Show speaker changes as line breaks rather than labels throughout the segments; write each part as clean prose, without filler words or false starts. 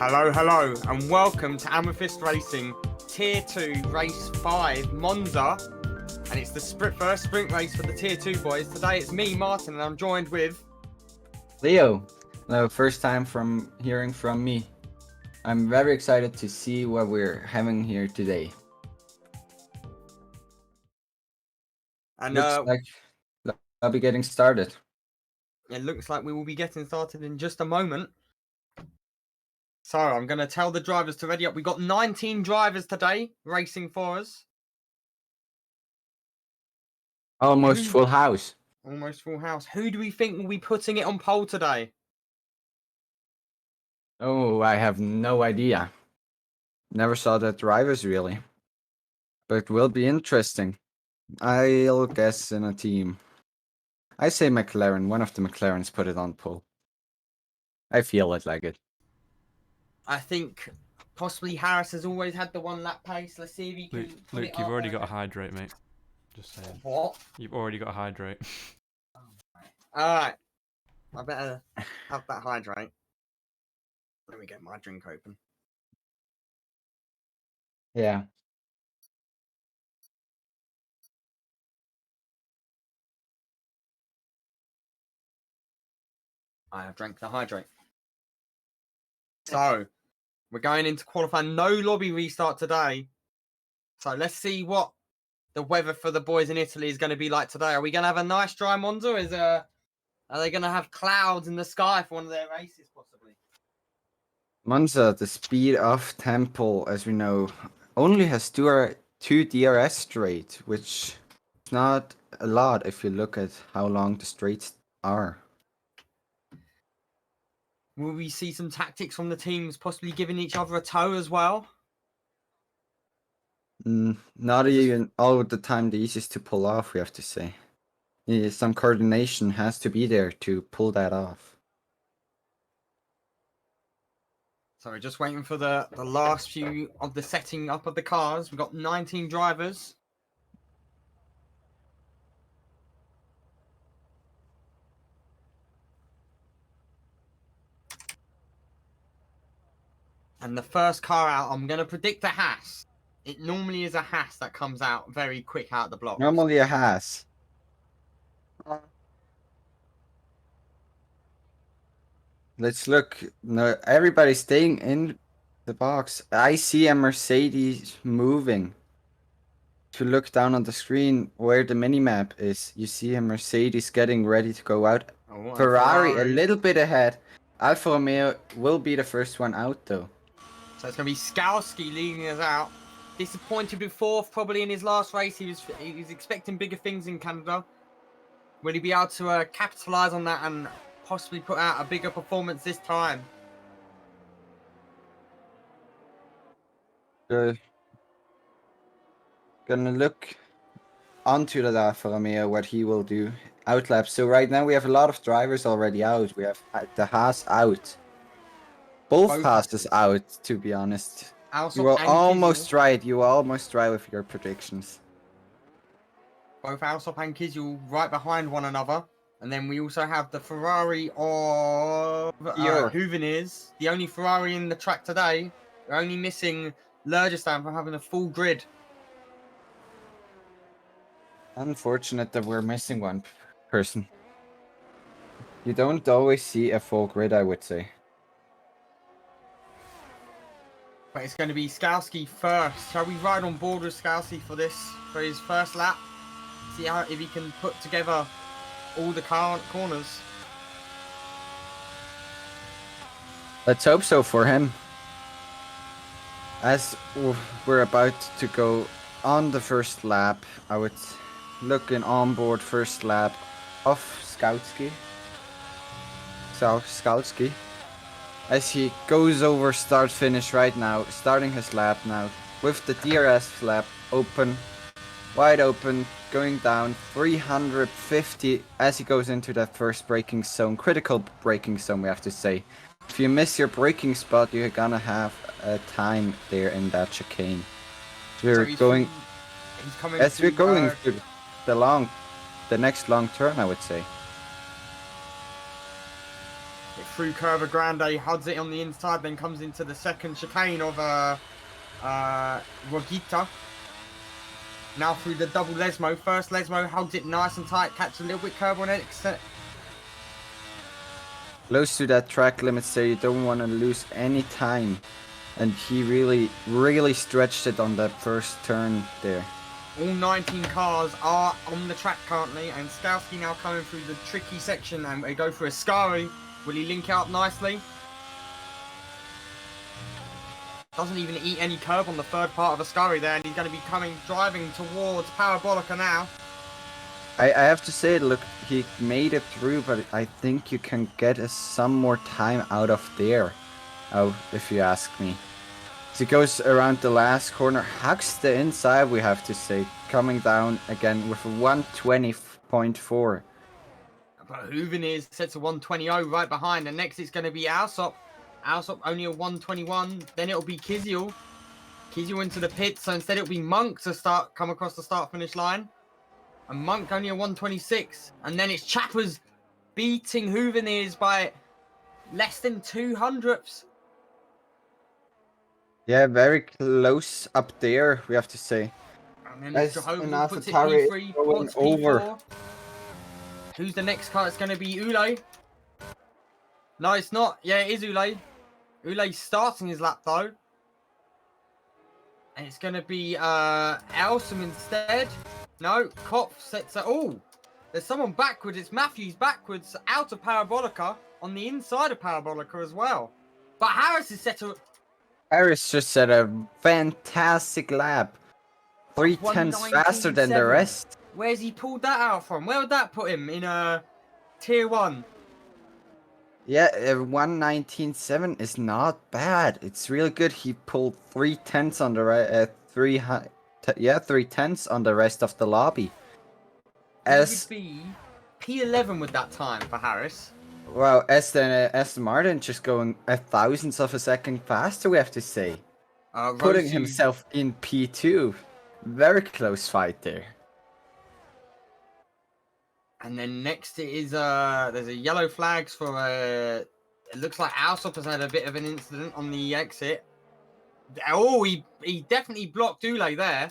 Hello, hello, and welcome to Amethyst Racing Tier 2 Race 5 Monza. And it's the first sprint race for the Tier 2 boys. Today it's me, Martin, and I'm joined with...
Leo. No, first time from hearing from me. I'm very excited to see what we're having here today.
And
Looks like I'll be getting started.
it looks like we will be getting started in just a moment. So I'm going to tell the drivers to ready up. We've got 19 drivers today racing for us.
Almost full house.
Almost full house. Who do we think will be putting it on pole today?
Oh, I have no idea. Never saw the drivers really. But it will be interesting. I'll guess in a team. I say McLaren. One of the McLarens put it on pole. I feel it like it.
I think possibly Harris has always had the one lap pace. Let's see if he can.
Luke, you've already got to hydrate, mate. Just saying.
What?
You've already got to hydrate.
Alright. I better have that hydrate. Let me get my drink open.
Yeah.
I have drank the hydrate. So, we're going into qualifying. No lobby restart today. So, let's see what the weather for the boys in Italy is going to be like today. Are we going to have a nice dry Monza? Are they going to have clouds in the sky for one of their races, possibly?
Monza, the speed of tempo, as we know, only has two DRS straight, which is not a lot if you look at how long the straights are.
Will we see some tactics from the teams possibly giving each other a tow as well?
Not even all the time the easiest to pull off, we have to say. Yeah, some coordination has to be there to pull that off.
So we're just waiting for the last few of the setting up of the cars. We've got 19 drivers. And the first car out, I'm going to predict a Haas. It normally is a Haas that comes out very quick out the block.
Normally a Haas. Let's look. No, everybody's staying in the box. I see a Mercedes moving. To look down on the screen where the minimap is, you see a Mercedes getting ready to go out.
Oh,
Ferrari a little bit ahead. Alfa Romeo will be the first one out though.
So it's going to be Skalski leading us out. Disappointed with fourth, probably in his last race. He was expecting bigger things in Canada. Will he be able to capitalise on that and possibly put out a bigger performance this time?
Gonna look onto the Alfa Romeo what he will do. Outlap. So right now we have a lot of drivers already out. We have the Haas out. Both Haas out, to be honest. You were almost right. You were almost right with your predictions.
Both Alsop and Kizil right behind one another. And then we also have the Ferrari of Huveniers. The only Ferrari in the track today. We're only missing Lurgistan from having a full grid.
Unfortunate that we're missing one person. You don't always see a full grid, I would say.
But it's going to be Skalski first. Shall we ride on board with Skalski for his first lap? See if he can put together all the corners.
Let's hope so for him. As we're about to go on the first lap, I would look in onboard first lap of Skalski. As he goes over start finish right now, starting his lap now with the DRS lap open, wide open, going down 350 as he goes into that first braking zone, critical braking zone, we have to say. If you miss your braking spot, you're gonna have a time there in that chicane. We're going to the next long turn, I would say.
through Curva Grande, huds it on the inside, then comes into the second chicane of Rogita. Now through the double Lesmo. First Lesmo hugs it nice and tight, catches a little bit curve on it.
Close to that track limit, so you don't want to lose any time. And he really stretched it on that first turn there.
All 19 cars are on the track currently, and Skowski now coming through the tricky section, and they go for Ascari. Will he link out nicely? Doesn't even eat any curb on the third part of Ascari there, and he's going to be driving towards Parabolica now.
I have to say, look, he made it through, but I think you can get some more time out of there, if you ask me. So he goes around the last corner, hugs the inside, we have to say, coming down again with a 120.4.
But Hooveners sets a 120.0 right behind, and next it's going to be Alsop. Alsop only a 121, then it'll be Kiziel. Kiziel into the pit, so instead it'll be Monk to come across the start-finish line. And Monk only a 126. And then it's Chappers beating Hooveners by less than 200ths.
Yeah, very close up there, we have to say.
And then
As
Jehovah puts it
AlphaTauri is
P3,
going
Potts
over.
P4. Who's the next car? It's going to be Ule. No, it's not. Yeah, it is Ule. Ule's starting his lap, though. And it's going to be Elsom instead. No, Kopf sets it. Oh, there's someone backwards. It's Matthews backwards out of Parabolica on the inside of Parabolica as well. But Harris is set to...
Harris just set a fantastic lap. 3/10 faster than the
119.7.
rest.
Where's he pulled that out from? Where would that put him? In Tier 1?
Yeah, 119.7 is not bad. It's really good. He pulled 3/10 on the right, 3/10 on the rest of the lobby.
It would be P11 with that time for Harris.
Wow, Aston Martin just going a thousandth of a second faster, we have to say. Putting
Rosu,
himself in P2. Very close fight there.
And then next it is there's a yellow flags for it looks like Alsop has had a bit of an incident on the exit. Oh, he definitely blocked Ule there.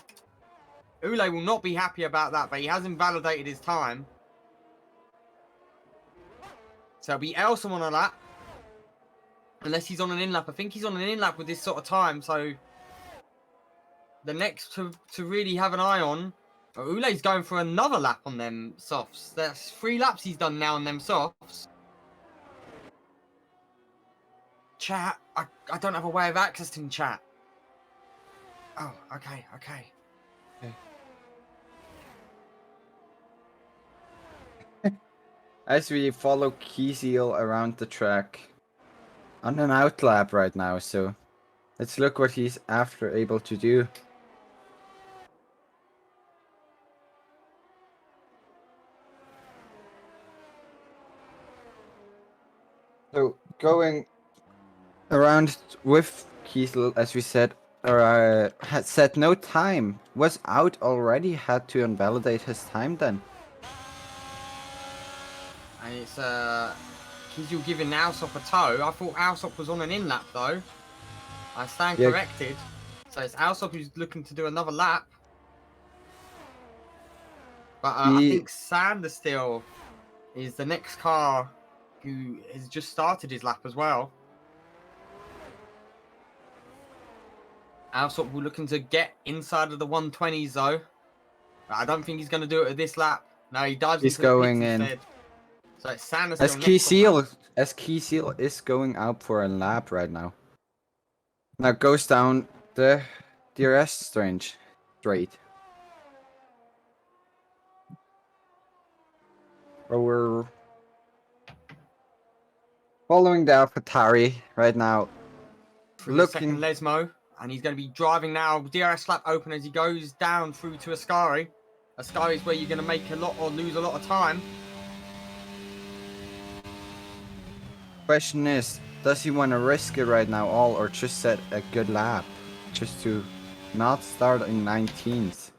Ule will not be happy about that, but he has invalidated his time. So it'll be Elsom on a lap. Unless he's on an in lap. I think he's on an in lap with this sort of time, so the next to really have an eye on. Ule's going for another lap on them softs. That's 3 laps he's done now on them softs. Chat, I don't have a way of accessing chat. Oh, okay.
As we follow Kiesiel around the track. On an outlap right now, so let's look what he's able to do. So going around with Kiesel, as we said, had set no time, was out already, had to invalidate his time then.
And it's Kiesel giving Alsop a toe. I thought Alsop was on an in lap though. I stand corrected. So it's Alsop who's looking to do another lap. But I think Sanderstill is the next car who has just started his lap as well. Alsop will looking to get inside of the 120s though. But I don't think he's going to do it at this lap. No, he dives into the pits instead. So it's Sanderstill
as Kiesiel is going out for a lap right now. Now goes down the DRS straight. We're following the AlphaTauri right now.
Looking Lesmo, and he's going to be driving now. DRS lap open as he goes down through to Ascari. Ascari is where you're going to make a lot or lose a lot of time.
Question is, does he want to risk it right now all, or just set a good lap? Just to not start in 19th.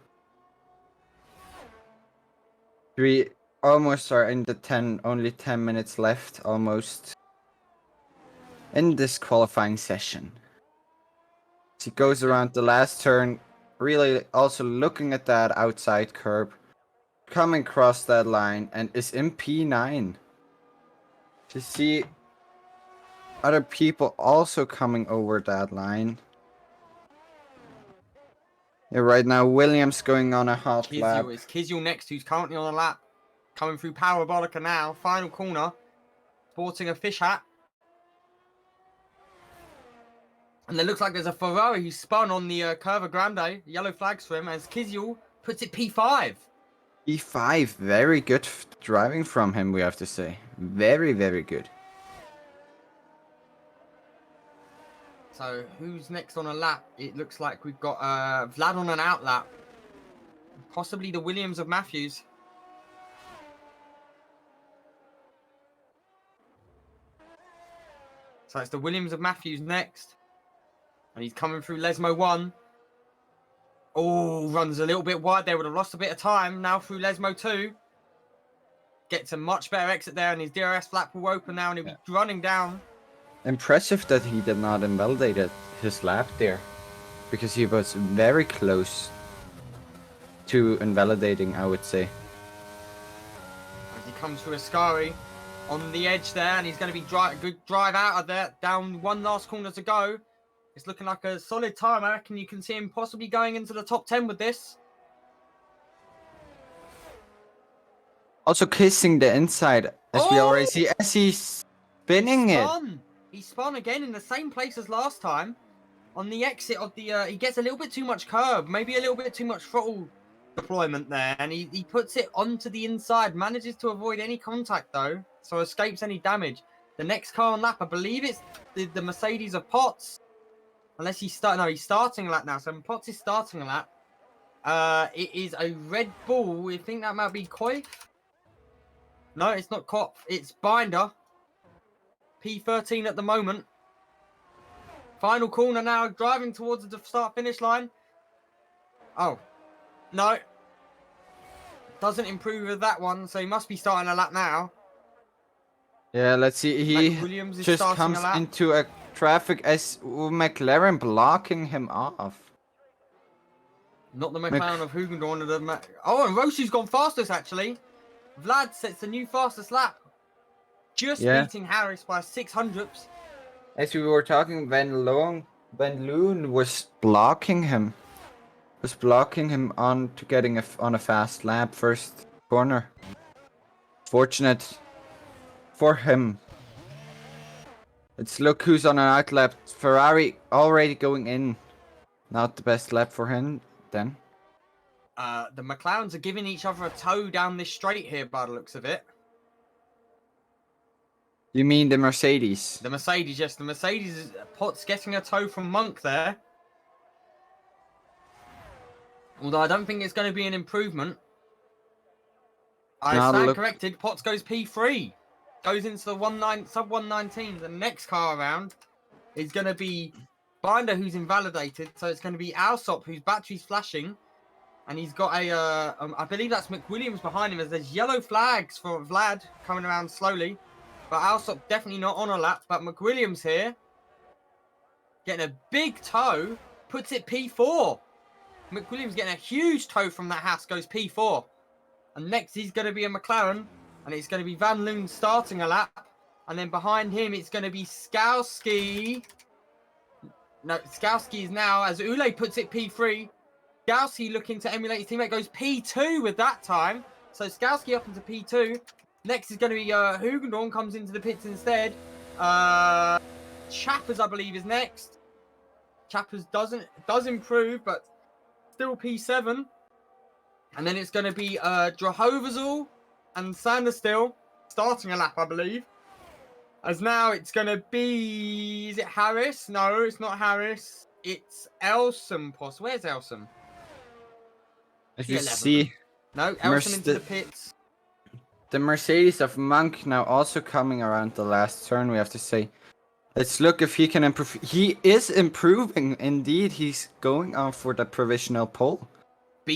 We almost are in the only 10 minutes left, almost. in this qualifying session. He goes around the last turn, really also looking at that outside curb, coming across that line, and is in P9. To see other people also coming over that line. Yeah, right now Williams going on a hot lap.
Kizyul is Kizyul next, who's currently on a lap. Coming through Parabolica now. Final corner. Sporting a fish hat. And it looks like there's a Ferrari who spun on the Curva Grande. Yellow flags for him as Kizyul puts it P5.
P5, very good driving from him, we have to say. Very, very good.
So who's next on a lap? It looks like we've got Vlad on an out lap. Possibly the Williams of Matthews. So it's the Williams of Matthews next. And he's coming through Lesmo 1. Oh, runs a little bit wide there. Would have lost a bit of time. Now through Lesmo 2. Gets a much better exit there. And his DRS flap will open now. And he'll be running down.
Impressive that he did not invalidate his lap there. Because he was very close to invalidating, I would say.
As he comes through Ascari on the edge there. And he's going to be good drive out of there. Down one last corner to go. It's looking like a solid time. I reckon you can see him possibly going into the top 10 with this.
Also kissing the inside, as we already see, as he's spinning it.
He spun again in the same place as last time. On the exit of the, he gets a little bit too much curb, maybe a little bit too much throttle deployment there. And he puts it onto the inside, manages to avoid any contact though, so escapes any damage. The next car on lap, I believe it's the Mercedes of Potts. Unless he's starting a lap now. So Potts is starting a lap. It is a Red Bull. We think that might be Coif. No, it's not Cop. It's Binder. P13 at the moment. Final corner now. Driving towards the start-finish line. Oh. No. Doesn't improve with that one. So he must be starting a lap now.
Yeah, let's see. He
Williams is
just
starting
comes
a lap.
into a traffic as McLaren blocking him off.
Not the McLaren of Hugendorn. Oh, and Roshu's gone fastest, actually. Vlad sets the new fastest lap. Just beating Harris by 600ths.
As we were talking, Van Loon was blocking him. On to getting on a fast lap first corner. Fortunate for him. Let's look who's on an out lap. Ferrari already going in. Not the best lap for him then.
The McLarens are giving each other a tow down this straight here by the looks of it.
You mean the Mercedes?
The Mercedes, yes. The Mercedes, Potts getting a tow from Monk there. Although I don't think it's going to be an improvement. I stand corrected. Potts goes P3. Goes into the sub 119. The next car around is going to be Binder, who's invalidated. So it's going to be Alsop, whose battery's flashing. And he's got I believe that's McWilliams behind him as there's yellow flags for Vlad coming around slowly. But Alsop definitely not on a lap. But McWilliams here, getting a big tow, puts it P4. McWilliams getting a huge tow from that Haas, goes P4. And next he's going to be a McLaren. And it's going to be Van Loon starting a lap. And then behind him it's going to be Skowski. No, Skowski is now, as Ule puts it, P3. Skowski looking to emulate his teammate, goes P2 with that time. So Skowski up into P2. Next is going to be Hugendorn comes into the pits instead. Chappers, I believe, is next. Chappers does improve, but still P7. And then it's going to be Drahovazel and Sanderstill starting a lap, I believe. As now it's going to be... Is it Harris? No, it's not Harris. It's Elsom. Where's Elsom?
As you see...
No, Elsom into the pits.
The Mercedes of Monk now also coming around the last turn, we have to say. Let's look if he can improve. He is improving, indeed. He's going on for the provisional pole.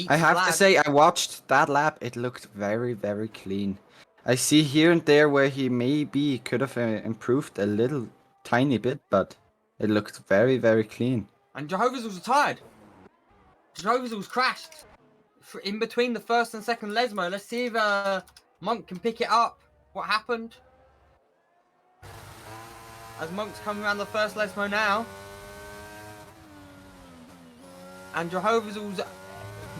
I have to say, I watched that lap. It looked very, very clean. I see here and there where he maybe could have improved a little tiny bit, but it looked very, very clean.
And Jehovah's was tired. Jehovah's was crashed in between the first and second Lesmo. Let's see if Monk can pick it up. What happened? As Monk's coming around the first Lesmo now. And Jehovah's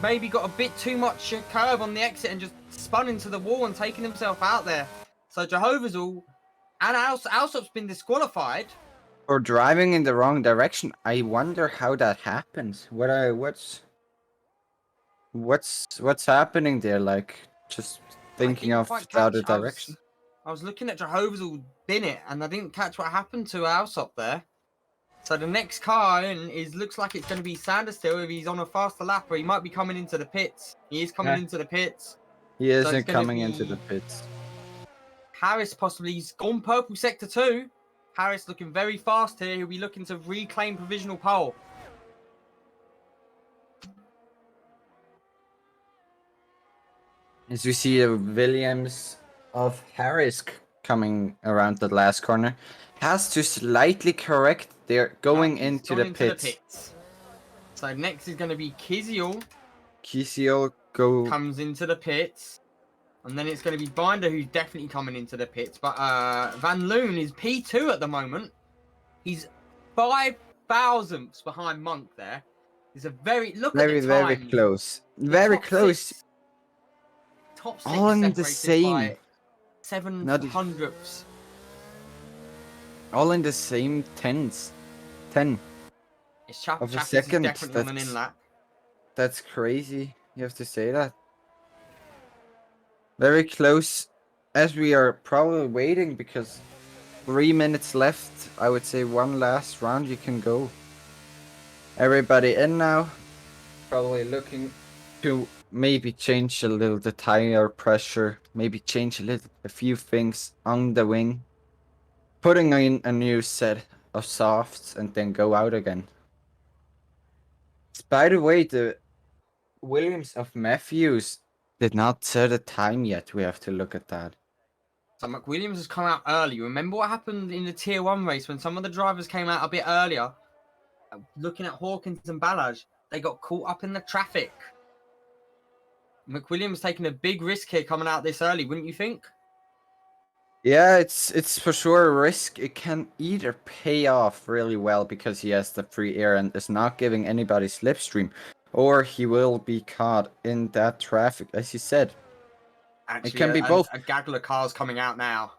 maybe got a bit too much curb on the exit and just spun into the wall and taken himself out there. So Jehovah's and Alsop's been disqualified.
For driving in the wrong direction. I wonder how that happens. What's happening there? Like, just thinking of the other direction.
I was looking at Jehovah's bin it, and I didn't catch what happened to Alsop there. So the next car in looks like it's going to be Sanderstill if he's on a faster lap, or he might be coming into the pits. He is coming into the pits.
He isn't coming into the pits.
Harris possibly. He's gone purple sector 2. Harris looking very fast here. He'll be looking to reclaim provisional pole.
As we see the Williams of Harris coming around the last corner, has to slightly correct. They're going into the pits.
So next is going to be Kiziel.
Kiziel
comes into the pits. And then it's going to be Binder who's definitely coming into the pits. But Van Loon is P2 at the moment. He's 5 thousandths behind Monk there. He's a very
very close. Very close.
Top 6
all in the same.
By 7 hundredths.
All in the same 10 of a second.
Definitely on an in lap.
That's crazy. You have to say that. Very close, as we are probably waiting because 3 minutes left. I would say one last round you can go. Everybody in now. Probably looking to maybe change a little the tire pressure. Maybe change a few things on the wing. Putting in a new set of softs and then go out again. By the way, the Williams of Matthews did not set a time yet. We have to look at that.
So McWilliams has come out early. Remember what happened in the Tier 1 race when some of the drivers came out a bit earlier? Looking at Hawkins and Ballage, they got caught up in the traffic. McWilliams taking a big risk here coming out this early, wouldn't you think?
Yeah, it's for sure a risk. It can either pay off really well because he has the free air and is not giving anybody slipstream, or he will be caught in that traffic, as you said.
Actually,
it can be both.
A gaggle of cars coming out now.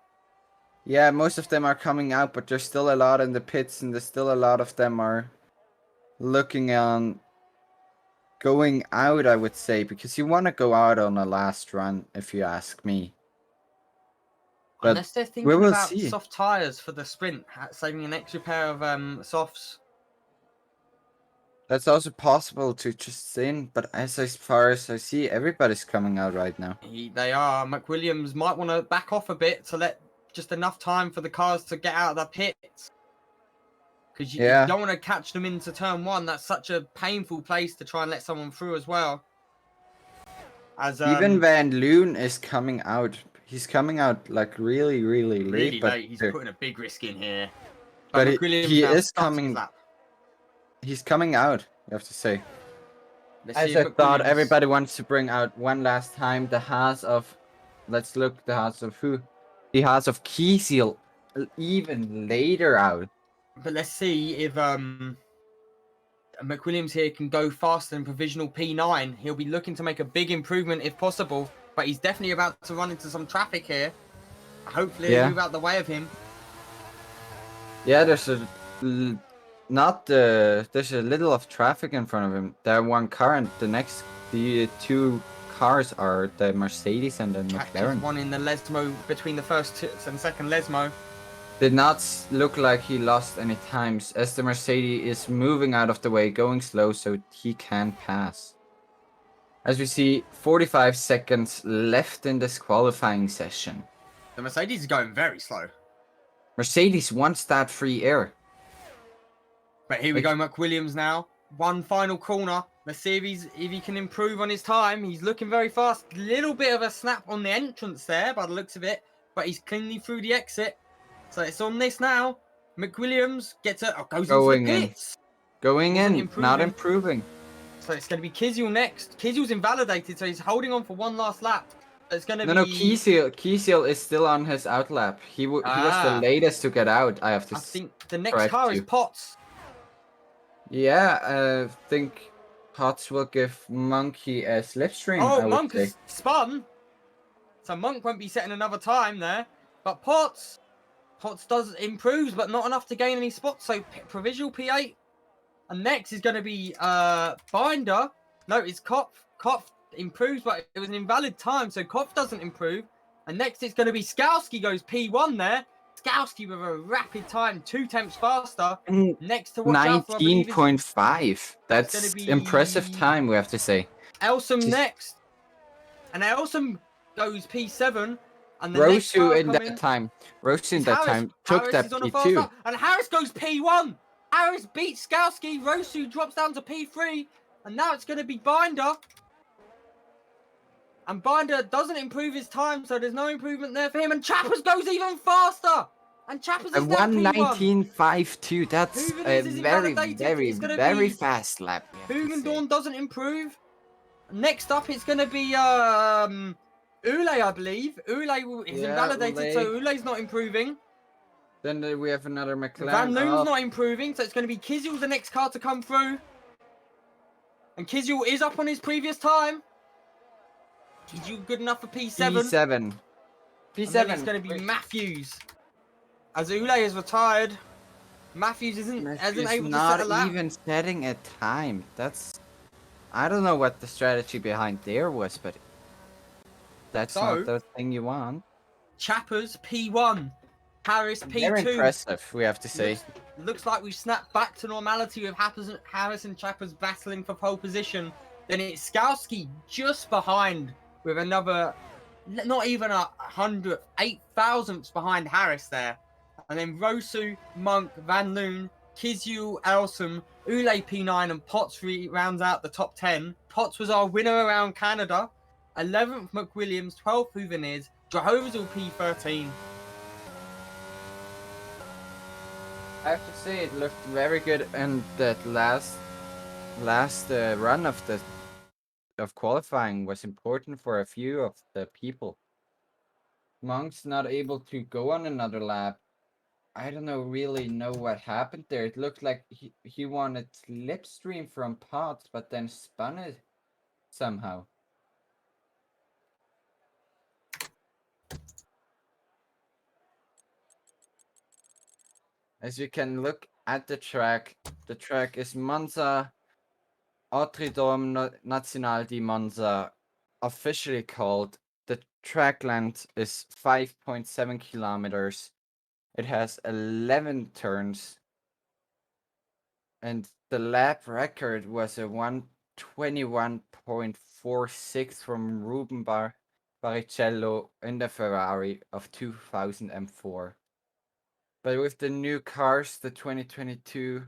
Yeah, most of them are coming out, but there's still a lot in the pits, and there's still a lot of them are looking on going out, I would say, because you want to go out on a last run, if you ask me. But
unless they're thinking about soft tires for the sprint, saving an extra pair of softs.
That's also possible to just sin, but as far as I see, everybody's coming out right now.
They are. McWilliams might want to back off a bit to let just enough time for the cars to get out of the pits. Because you don't want to catch them into turn 1. That's such a painful place to try and let someone through as well. As
even Van Loon is coming out. He's coming out like really
late.
But
He's putting a big risk in here.
But he is coming. He's coming out, you have to say. As I thought, everybody wants to bring out one last time the Haas of... Let's look, the Haas of who? The Haas of Kiesiel, even later out.
But let's see if McWilliams here can go faster than provisional P9. He'll be looking to make a big improvement if possible. But he's definitely about to run into some traffic here. Hopefully he'll move out the way of him.
Yeah, there's a... there's a little of traffic in front of him. There one car and the 2 cars are the Mercedes and the McLaren.
One in the Lesmo between the first and second Lesmo.
Did not look like he lost any times as the Mercedes is moving out of the way, going slow so he can pass. As we see, 45 seconds left in this qualifying session.
The Mercedes is going very slow.
Mercedes wants that free air.
But here we go, McWilliams now. One final corner. Let's see if he can improve on his time. He's looking very fast. Little bit of a snap on the entrance there by the looks of it. But he's cleanly through the exit. So it's on this now. McWilliams goes into
Going
the
in.
pits.
Going
Wasn't
in, not
improving.
improving.
So it's going to be Kizyl next. Kyzyl's invalidated, so he's holding on for one last lap. It's going to
No,
be...
Kyzyl is still on his outlap. He was the latest to get out, I have to
I think the next
correct
car is
you.
Potts.
Yeah, I think Potts will give Monkey a slipstream,
Oh,
I would
Monk
say.
has spun. So Monk won't be setting another time there. But Potts does improves, but not enough to gain any spots. So provisional P8. And next is going to be Binder. No, it's Kopf. Kopf improves, but it was an invalid time, so Kopf doesn't improve. And next it's going to be Skowski goes P1 there. Skowski with a rapid time, 2 tenths faster. Next to watch out for, I believe, is
19.5. That's
gonna be
impressive time, we have to say.
Elsom next. And Elsom goes P7. And the next
Rosu
car
in that
coming
time. Rosu in
is
that
Harris.
time took
Harris
that
is on a fast
P2.
lap, and Harris goes P1. Harris beats Skowski. Rosu drops down to P3. And now it's going to be Binder. And Binder doesn't improve his time, so there's no improvement there for him. And Chappers goes even faster. And Chappers is now P1.
1:19.52. That's
Hooven
a
is
very,
invalidated. It's gonna
very
be
fast lap.
Hugendorn doesn't improve. Next up, it's going to be Ule, I believe. Ule is invalidated, so Ule's not improving.
Then we have another McLaren.
Van Loon's not improving, so it's going to be Kizyl, the next car to come through. And Kizyl is up on his previous time. Kizyl good enough for P7.
P7.
And then it's going to be Matthews. As Ule is retired, Matthews isn't able to set a lap.
Not even setting a time. I don't know what the strategy behind there was, but that's not the thing you want.
Chappers P1, Harris P2.
Very impressive, we have to say.
Looks like we've snapped back to normality with Harris and Chappers battling for pole position. Then it's Skowski just behind with another, not even 8 thousandths behind Harris there. And then Rosu, Monk, Van Loon, Kizyl, Elsom, Ule P9, and Potts rounds out the top 10. Potts was our winner around Canada. 11th McWilliams, 12th Hooveners, Jehovah's all P13.
I have to say it looked very good in that last run of qualifying was important for a few of the people. Monk's not able to go on another lap. I don't really know what happened there. It looked like he wanted slipstream from Potts, but then spun it somehow. As you can look at the track is Monza Autodrome Nacional di Monza, officially called. The track length is 5.7 kilometers. It has 11 turns. And the lap record was a 1:21.46 from Ruben Barrichello in the Ferrari of 2004. But with the new cars, the 2022,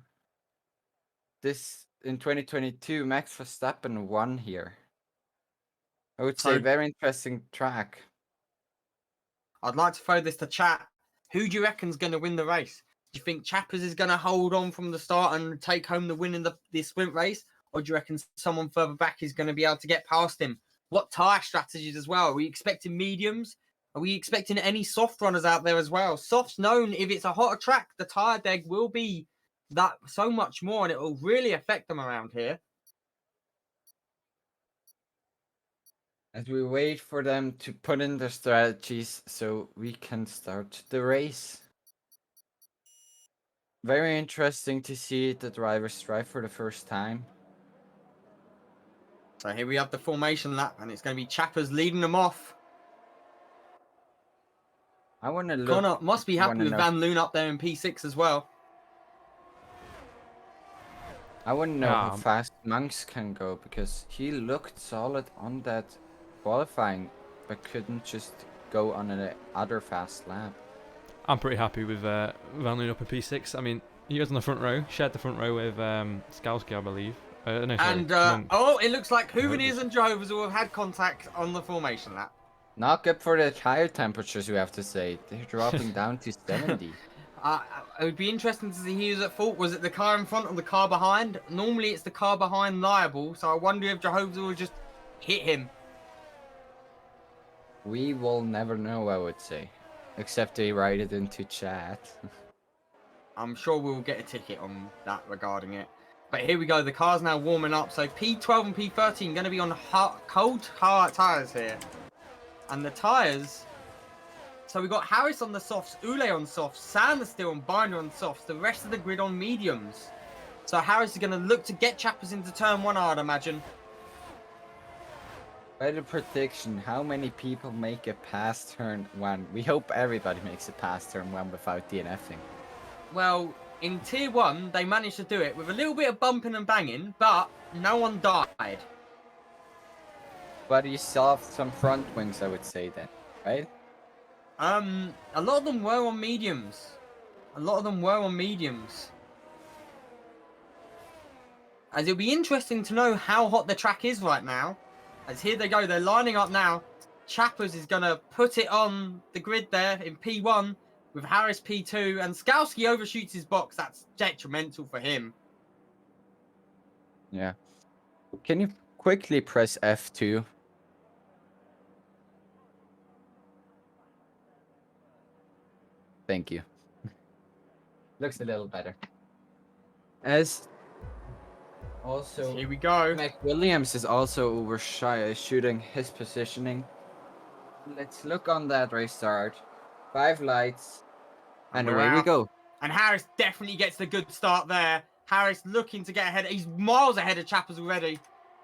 in 2022, Max Verstappen won here. I would say very interesting track.
I'd like to throw this to chat. Who do you reckon's going to win the race? Do you think Chappers is going to hold on from the start and take home the win in the sprint race? Or do you reckon someone further back is going to be able to get past him? What tyre strategies as well? Are we expecting mediums? Are we expecting any soft runners out there as well? Soft's known, if it's a hotter track, the tyre deg will be that so much more, and it will really affect them around here.
As we wait for them to put in their strategies so we can start the race. Very interesting to see the drivers drive for the first time.
So here we have the formation lap, and it's going to be Chappers leading them off.
I want to look.
Connor must be happy with Van Loon up there in P6 as well.
I want to know how fast Monks can go, because he looked solid on that qualifying, but couldn't just go on another fast lap.
I'm pretty happy with Van Loon up in P6. I mean, he was on the front row, shared the front row with Skowski, I believe. No, sorry,
it looks like Hooveners and Jehovah's will have had contact on the formation lap.
Not good for the tire temperatures, we have to say. They're dropping down to 70.
It would be interesting to see who was at fault. Was it the car in front or the car behind? Normally it's the car behind liable, so I wonder if Jehovah's will just hit him.
We will never know, I would say. Except they write it into chat.
I'm sure we'll get a ticket on that regarding it. But here we go. The car's now warming up. So P12 and P13 going to be on cold tyres here. And the tyres... So we got Harris on the softs, Ule on softs, Sander still on Binder on softs, the rest of the grid on mediums. So Harris is going to look to get Chappers into turn 1, I'd imagine.
By the prediction, how many people make it past turn 1? We hope everybody makes it past turn 1 without DNFing.
Well, in Tier 1, they managed to do it with a little bit of bumping and banging, but no one died.
But you saw some front wings, I would say then, right?
A lot of them were on mediums. As it'll be interesting to know how hot the track is right now. As here they go, they're lining up now. Chappers is going to put it on the grid there in P1 with Harris P2. And Skalski overshoots his box. That's detrimental for him.
Yeah. Can you quickly press F2? Thank you. Looks a little better. As also,
here we go.
McWilliams is also overshooting his positioning. Let's look on that restart. 5 lights. And away we go.
And Harris definitely gets the good start there. Harris looking to get ahead. He's miles ahead of Chappers already.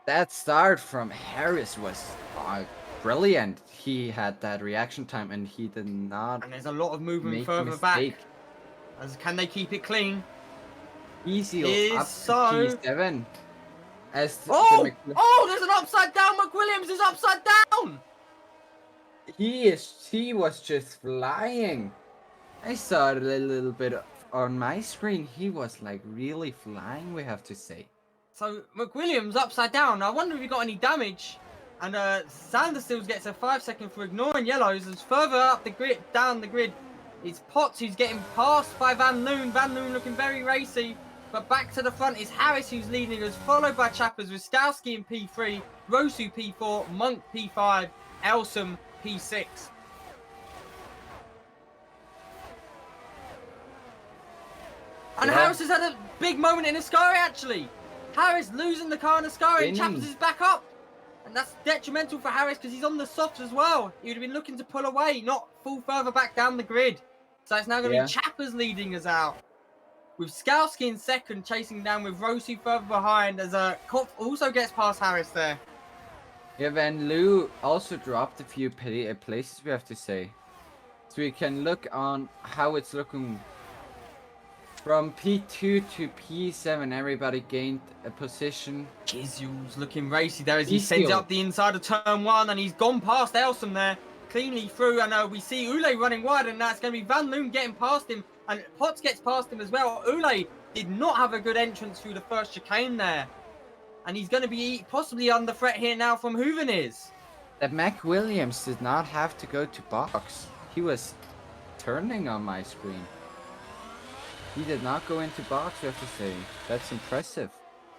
That
start from Harris was brilliant. He had that reaction time and he did not.
And there's a lot of movement further back. As can they keep it clean?
Easy up to P7. As
there's an upside down. McWilliams is upside down.
He was just flying. I saw it a little bit on my screen. He was like really flying, we have to say.
So McWilliams upside down. I wonder if he got any damage. And Sanders still gets a 5-second for ignoring yellows. As further up the grid, down the grid, it's Potts who's getting passed by Van Loon. Van Loon looking very racy. But back to the front is Harris who's leading us, followed by Chappers with Skalski in P3, Rosu P4, Monk P5, Elsom P6. And Harris has had a big moment in Ascari actually. Harris losing the car in Ascari and Chappers is back up. And that's detrimental for Harris because he's on the softs as well. He would have been looking to pull away, not fall further back down the grid. So it's now going to be Chappers leading us out. With Skalski in second, chasing down with Rosu further behind as Kopf also gets past Harris there.
Yeah, Van Loo also dropped a few places, we have to say. So we can look on how it's looking. From P2 to P7, everybody gained a position.
Kizyul's looking racy there as he sends it up the inside of turn 1 and he's gone past Elsom there. Cleanly through and we see Ule running wide and that's going to be Van Loon getting past him and Potts gets past him as well. Ule did not have a good entrance through the first chicane there. And he's going to be possibly under threat here now from Hooveners.
That McWilliams did not have to go to box. He was turning on my screen. He did not go into box, we have to say. That's impressive.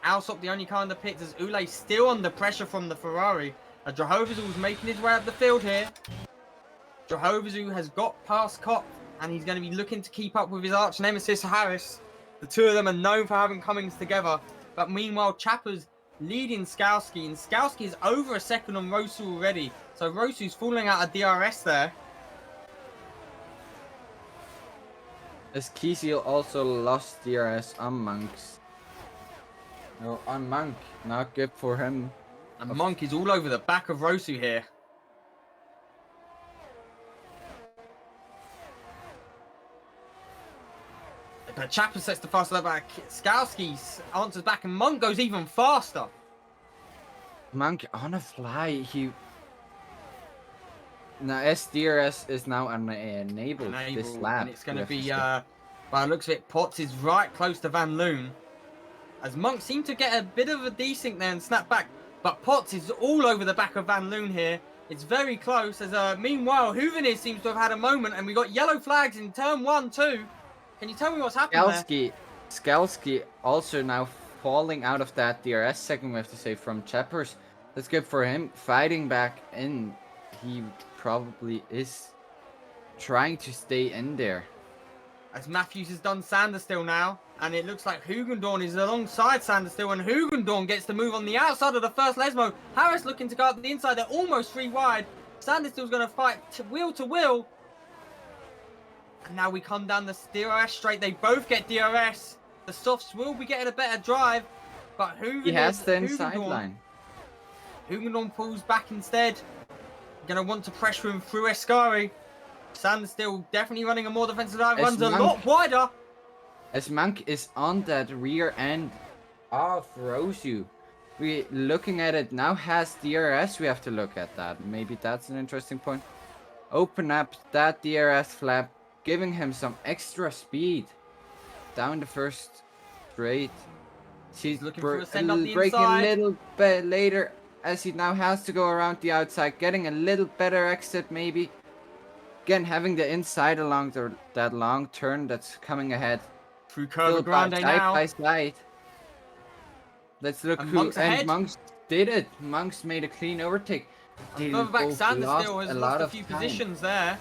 Alsop, the only car in the pits, as Ule still under pressure from the Ferrari. Jehovah's was making his way up the field here. Jehovah's has got past Kopf, and he's going to be looking to keep up with his arch nemesis Harris. The two of them are known for having comings together. But meanwhile, Chappers leading Skalski, and Skalski is over a second on Rosu already. So Rosu's falling out of DRS there.
As Kizil also lost DRS on Monks. No, on Monk. Not good for him.
And Monk is all over the back of Rosu here. But Chapper sets the fast lap back. Skalski answers back and Monk goes even faster.
Monk on a fly. Now SDRS is now enabled this lap.
And it's going to be, by the looks of it, Potts is right close to Van Loon. As Monk seemed to get a bit of a desync there and snap back. But Potts is all over the back of Van Loon here. It's very close. As meanwhile, Hooveners seems to have had a moment. And we got yellow flags in turn 1, 2. Can you tell me what's happened there?
Skalski also now falling out of that DRS second, we have to say, from Chappers. That's good for him. Fighting back in. He probably is trying to stay in there.
As Matthews has done Sanderstill now, and it looks like Hugendorn is alongside Sanderstill, and Hugendorn gets to move on the outside of the first Lesmo. Harris looking to go up the inside. They're almost 3 wide. Sanderstill's going to fight wheel to wheel. And now we come down the DRS straight. They both get DRS. The softs will be getting a better drive, but
he has the inside line.
Hugendorn pulls back instead. Going to want to pressure him through Escari. Sanderstill definitely running a more defensive dive, runs a lot wider.
As Monk is on that rear end of Rosu. We looking at it now, has DRS, we have to look at that. Maybe that's an interesting point. Open up that DRS flap, giving him some extra speed down the first straight. He's
looking for a send up the
breaking
inside.
A little bit later as he now has to go around the outside, getting a little better exit maybe. Again, having the inside along that long turn that's coming ahead.
Through Curva Grande now.
Side by side. Let's look who... And Monks did it. Monks made a clean overtake.
Further back, Sanderstill has lost a few positions there.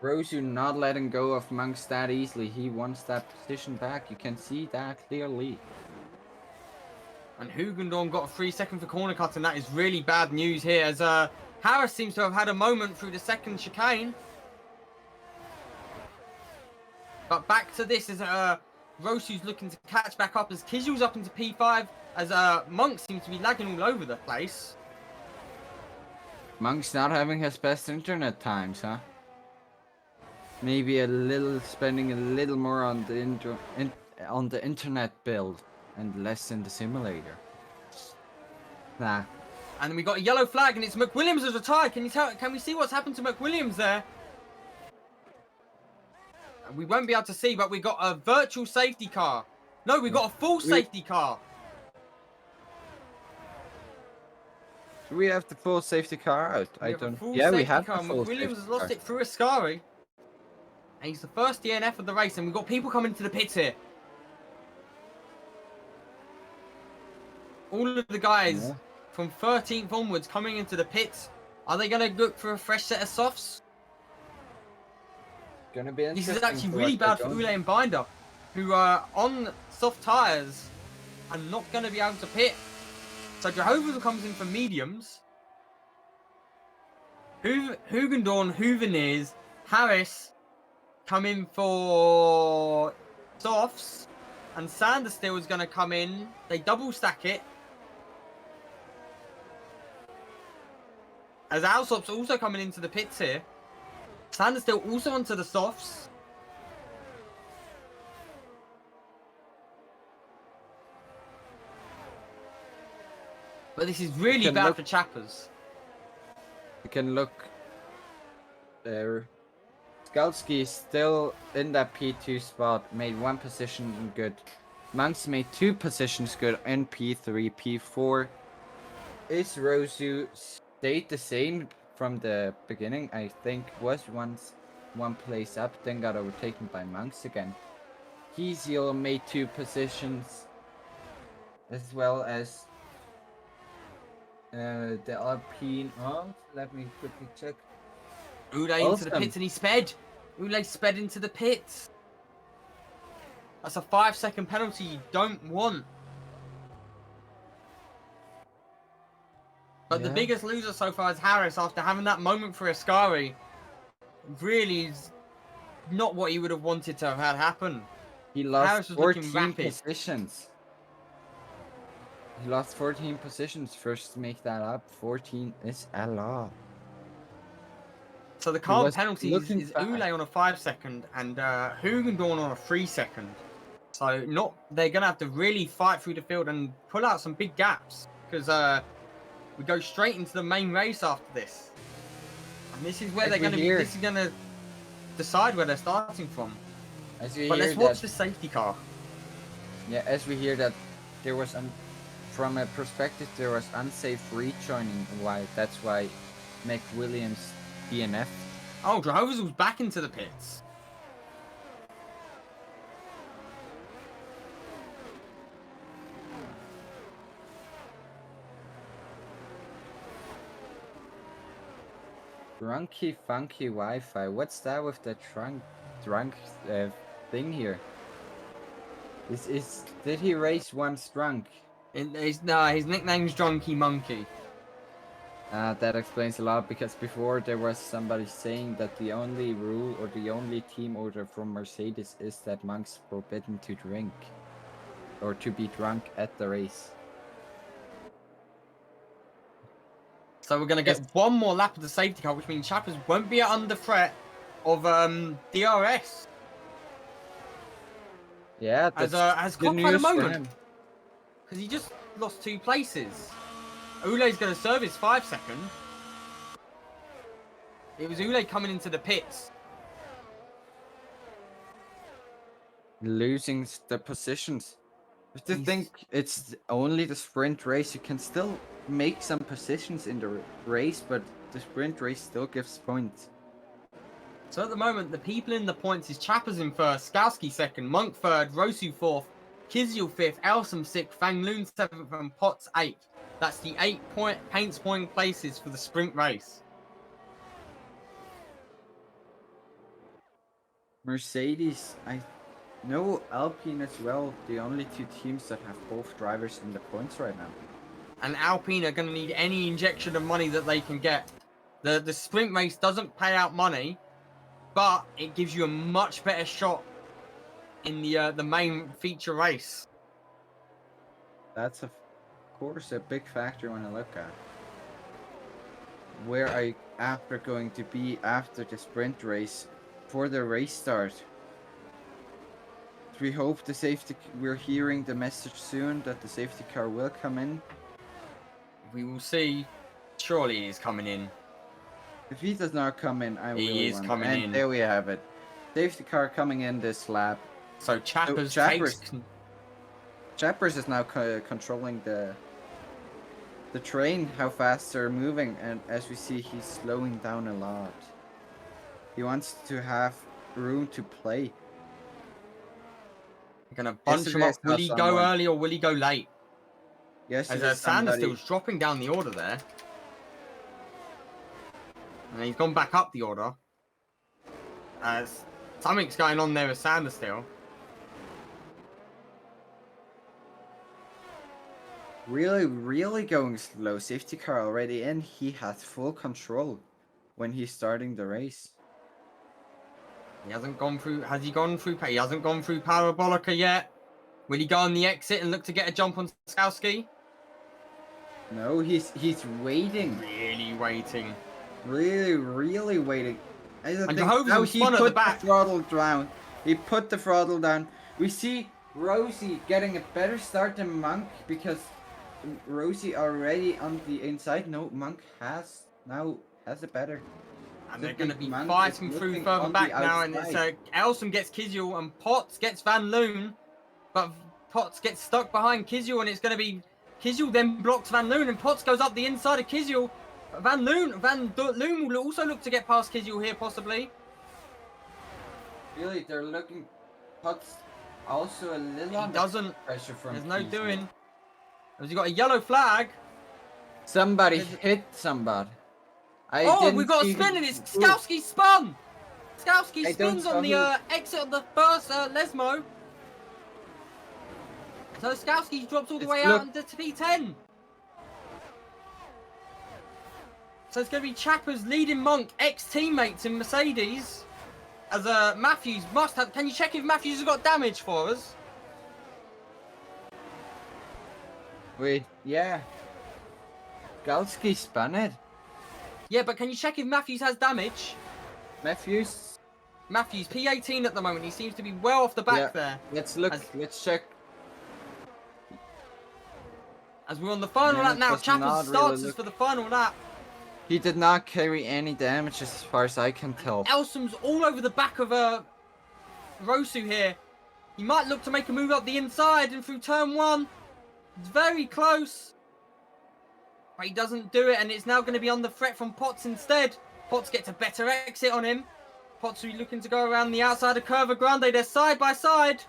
Rosu not letting go of Monks that easily. He wants that position back. You can see that clearly.
And Hugendorn got a 3 second for corner cut, and that is really bad news here, as Harris seems to have had a moment through the second chicane. But back to this as Rosu's looking to catch back up as Kizu's up into P5, as Monk seems to be lagging all over the place.
Monk's not having his best internet times, huh? Maybe spending a little more on the internet build and less in the simulator. Nah.
And then we got a yellow flag, and it's McWilliams has retired. Can we see what's happened to McWilliams there? We won't be able to see, but we got a virtual safety car. No, we got a full safety car.
Do we have the full safety car out?
We have the full safety car. McWilliams has lost it through Ascari. And he's the first DNF of the race, and we've got people coming into the pits here. All of the guys from 13th onwards coming into the pits. Are they going to look for a fresh set of softs?
Gonna be
this is actually really bad for Ule and Binder, who are on soft tyres and not going to be able to pit. So Jehovah comes in for mediums. Hugendorn, Huveniers, Harris come in for softs, and Sanderstill is going to come in. They double stack it. As Alsop's also coming into the pits here. Sanderstill also onto the softs. But this is really bad for Chappers.
You can look there. Skalski is still in that P2 spot, made 1 position good. Monks made 2 positions good in P3, P4. Is Rosu stayed the same from the beginning? I think was once 1 place up, then got overtaken by Monks again. Kiesel made 2 positions, as well as the Alpine. Oh, let me quickly check.
Ule into the pits, and he sped. Ule sped into the pits. That's a 5 second penalty you don't want. But the biggest loser so far is Harris, after having that moment for Ascari. Really is not what he would have wanted to have had happen.
He lost 14 positions. He lost 14 positions. First to make that up. 14 is a lot.
So the calm penalty is Ule on a 5 second and Hugendorn on a 3 second. So they're going to have to really fight through the field and pull out some big gaps. Because we go straight into the main race after this. And this is where they're going to be. This is going to decide where they're starting from. But let's watch the safety car.
Yeah, as we hear that there was, from a perspective, there was unsafe rejoining. That's why McWilliams DNF.
Oh, Jehovah's was back into the pits.
Drunky funky Wi-Fi. What's that with the drunk thing here? Did he race once drunk?
No, his nickname's Drunky Monkey.
That explains a lot, because before there was somebody saying that the only rule or the only team order from Mercedes is that Monk's forbidden to drink or to be drunk at the race.
So we're going to get one more lap of the safety car, which means Chappers won't be under threat of DRS.
Yeah, that's
as
good
Cobb had a
news for
moment.
him.
Because he just lost 2 places. Ule's going to serve his 5 second. It was Ule coming into the pits.
Losing the positions. But to think it's only the sprint race, you can still make some positions in the race, but the sprint race still gives points.
So at the moment, the people in the points is Chappers in first, Skowski second, Monk third, Rosu fourth, Kizyul fifth, Elsom sixth, Fang Loon seventh, and Potts eighth. That's the 8 paints point places for the sprint race.
Mercedes, I know Alpine as well, the only 2 teams that have both drivers in the points right now.
And Alpine are going to need any injection of money that they can get. The sprint race doesn't pay out money, but it gives you a much better shot in the main feature race.
That's of course a big factor when I look at where I after going to be after the sprint race for the race start. We hope we're hearing the message soon that the safety car will come in.
We will see. Surely he's coming in.
If he does not come in,
He is coming in.
And there we have it. Safety car coming in this lap.
So Chappers
is now controlling the train, how fast they're moving, and as we see, he's slowing down a lot. He wants to have room to play.
Gonna bunch him up. Will he go early or will he go late?
Yes,
as Sanderstill's dropping down the order there. And he's gone back up the order. As something's going on there with Sanderstill.
Really going slow. Safety car already in. He has full control when he's starting the race.
He hasn't gone through. Has he gone through? He hasn't gone through Parabolica yet. Will he go on the exit and look to get a jump on Skowski?
No, he's waiting.
Really waiting.
Really waiting.
And Jehovah's
he put the throttle down. He put the throttle down. We see Rosie getting a better start than Monk because Rosie already on the inside. No, Monk has a better.
And they're going to be fighting through further back now. And it's Elsom gets Kizyul and Potts gets Van Loon. But Potts gets stuck behind Kizyul and it's going to be Kizyul then blocks Van Loon and Potts goes up the inside of Kizyul. Van Loon will also look to get past Kizyul here possibly.
Really, they're looking. Potts also a little
under
pressure from.
There's no doing. Has he got a yellow flag?
Somebody hit somebody.
We've got a spin and it's Skowski spun! Skowski spins on the exit of the first Lesmo. So Skowski drops all the way out into P10. So it's going to be Chappers leading Monk, ex-teammates in Mercedes. As Matthews must have... Can you check if Matthews has got damage for us?
Wait, yeah. Skowski spun it.
Yeah, but can you check if Matthews has damage?
Matthews,
P18 at the moment. He seems to be well off the back there.
Let's look. Let's check.
As we're on the final lap now, Chappers starts us for the final lap.
He did not carry any damage as far as I can tell.
Elsom's all over the back of Rosu here. He might look to make a move up the inside and through turn 1. It's very close. But he doesn't do it, and it's now going to be under threat from Potts instead. Potts gets a better exit on him. Potts looking to go around the outside of Curva Grande. They're side by side.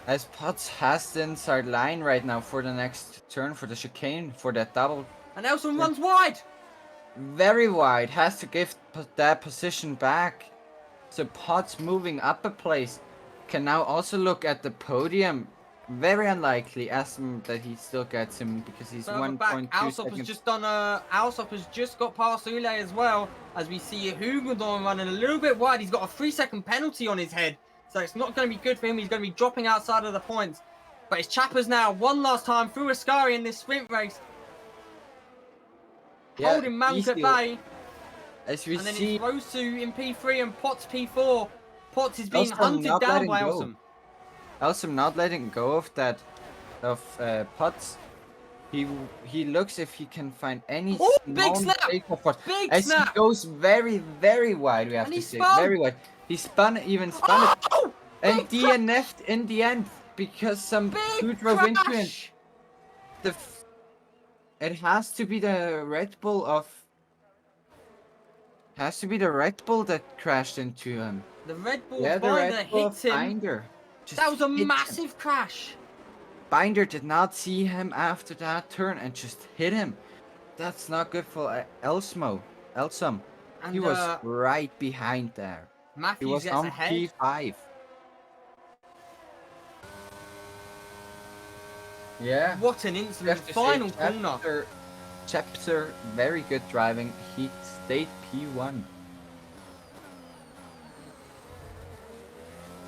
As Potts has the inside line right now for the next turn, for the chicane, for that double.
And Elson runs wide.
Very wide. Has to give that position back. So Potts moving up a place. Can now also look at the podium. Very unlikely that he still gets him because he's 1.2
Alsop
seconds.
has just done Alsop has just got past Ule as well, as we see Hugendorn running a little bit wide. He's got a 3-second penalty on his head, so it's not going to be good for him. He's going to be dropping outside of the points. But it's Chappers now, one last time through Ascari in this sprint race.
Yeah,
holding Mank at bay.
As we
and then
see,
it's Rosu in P3 and Potts P4. Potts is being
Elsom
hunted
not
down
letting
by
go.
Elsom.
Elsom not letting go of that, Potts. He looks if he can find any
big snap! Big
as
snap!
he goes very, very wide, we have to say.
Spun.
Very wide. He spun it. And DNF'd in the end because some dude drove into him. It has to be the Red Bull that crashed into him.
The Red Bull
Binder
hit him.
Binder.
That was a massive crash.
Binder did not see him after that turn and just hit him. That's not good for Elsom.
And
he was right behind there.
Matthews
he was
gets
on
ahead.
P5. Yeah.
What an incident. Final corner.
Chapter, very good driving. He stayed P1.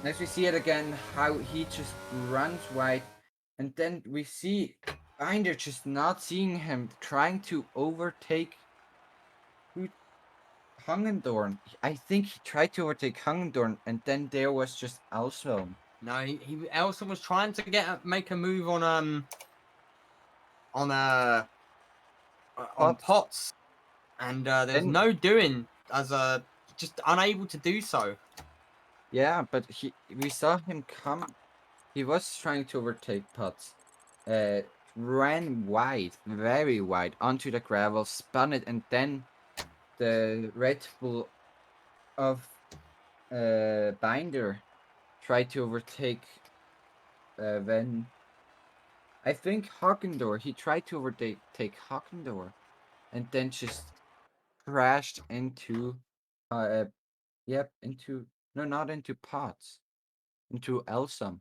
Next we see it again, how he just runs wide. And then we see Binder just not seeing him, trying to overtake Hungendorn. I think he tried to overtake Hungendorn, and then there was just Elsom.
No, Elsom was trying to make a move on Potts, and there's no doing, as just unable to do so.
Yeah, but we saw him come. He was trying to overtake Potts. Ran wide, very wide, onto the gravel, spun it, and then the Red Bull of Binder tried to overtake when I think Hockendor. He tried to overtake Hockendor, and then just crashed into not into Potts, into Elsom.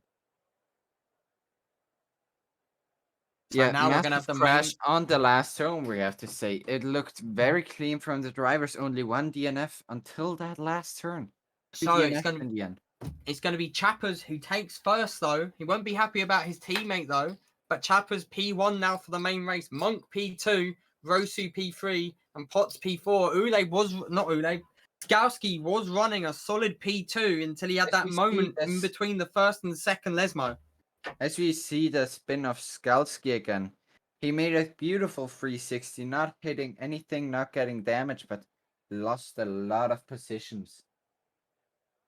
So
yeah,
now we're gonna have the
crash on the last turn. We have to say it looked very clean from the drivers. Only one DNF until that last turn.
So it's gonna be Chappers who takes first though. He won't be happy about his teammate though. But Chappers P1 now for the main race. Monk P2, Rosu P3, and Potts P4. Skowski was running a solid P2 until he had that moment in between the first and the second Lesmo.
As we see the spin of Skalski again, he made a beautiful 360, not hitting anything, not getting damage, but lost a lot of positions.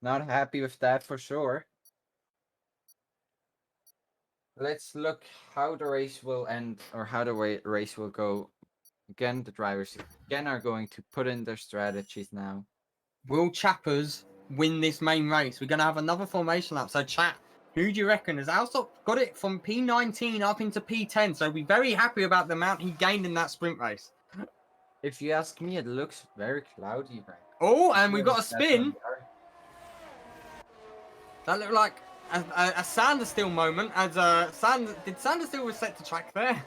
Not happy with that for sure. Let's look how the race will end, or how the race will go. Again, the drivers are going to put in their strategies now.
Will Chappers win this main race? We're going to have another formation lap. So chat, who do you reckon? Has Alsop got it from P19 up into P10? So we're very happy about the amount he gained in that sprint race.
If you ask me, it looks very cloudy right now.
Oh, and we've got a spin. That looked like a Sanderstill moment. As did Sanderstill was set to track there?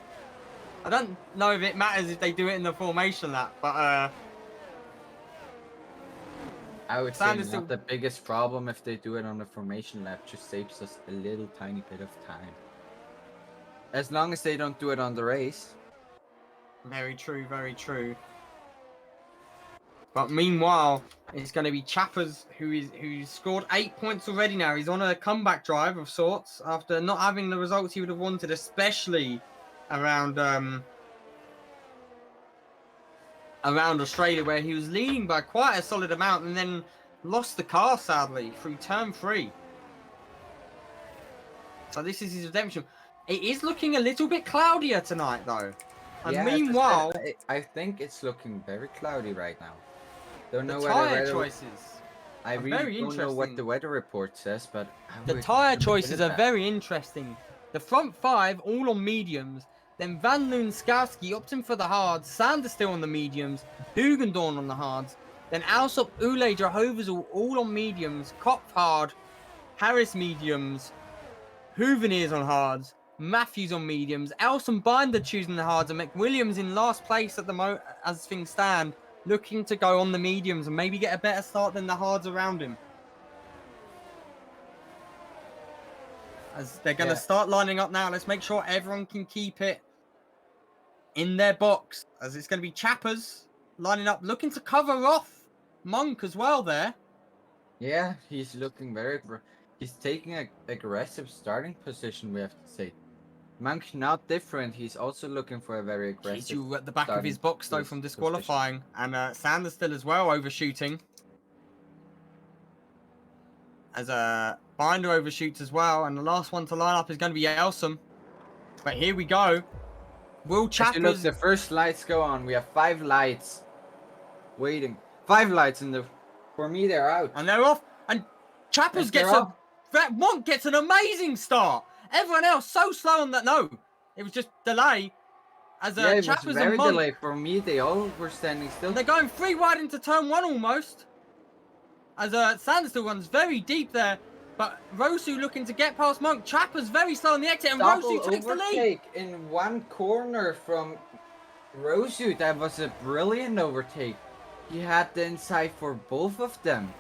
I don't know if it matters if they do it in the formation lap, but
I would say not the biggest problem if they do it on the formation lap. Just saves us a little tiny bit of time. As long as they don't do it on the race.
Very true, very true. But meanwhile, it's going to be Chappers who's scored 8 points already now. He's on a comeback drive of sorts after not having the results he would have wanted, especially around Australia, where he was leading by quite a solid amount and then lost the car, sadly, through turn 3. So this is his redemption. It is looking a little bit cloudier tonight, though. And
Yeah,
meanwhile,
I think it's looking very cloudy right now. Don't
the
know
tyre choices
I
are
really
very
don't know what
interesting.
the weather report says, but
The
we're
tyre
gonna
choices
get
are
that.
very interesting. The front 5 all on mediums. Then Van Loon, Skowski opting for the hards. Sanders still on the mediums. Hugendorn on the hards. Then Alsop, Ule, Jehovah's all on mediums. Kopf hard. Harris mediums. Hooveneers on hards. Matthews on mediums. Elson Binder choosing the hards. And McWilliams in last place at the moment as things stand. Looking to go on the mediums and maybe get a better start than the hards around him. As they're going to start lining up now. Let's make sure everyone can keep it in their box. As it's going to be Chappers lining up, looking to cover off Monk as well there.
Yeah, he's looking he's taking an aggressive starting position, we have to say. Monk not different. He's also looking for a very aggressive.
Kizu at the back of his box though from disqualifying. Position. And Sanders still as well overshooting. As Binder overshoots as well. And the last one to line up is going to be Elsom. But here we go. Will Chappers...
Look, the first lights go on. We have 5 lights waiting. 5 lights in the... For me, they're out.
And they're off. And Chappers gets a... Monk gets an amazing start. Everyone else so slow on that. No, it was just delay. As
it
Chappers
was very
and Monk...
delayed. For me, they all were standing still.
And they're going 3 wide into turn 1 almost. As Sanders still runs very deep there. But Rosu looking to get past Monk. Chappers very slow on the exit. And Rosu takes the lead.
In one corner from Rosu. That was a brilliant overtake. He had the inside for both of them.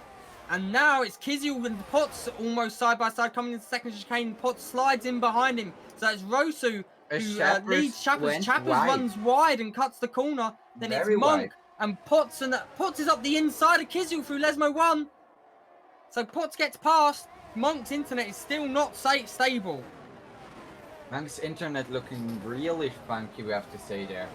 And now it's Kiziel and Potts almost side by side coming into second chicane. Potts slides in behind him. So it's Rosu who leads Chappers. Chappers runs wide and cuts the corner. Then very it's Monk and Potts. And Potts is up the inside of Kiziel through Lesmo 1. So Potts gets past. Monk's internet is still not stable.
Monk's internet looking really funky, we have to say there.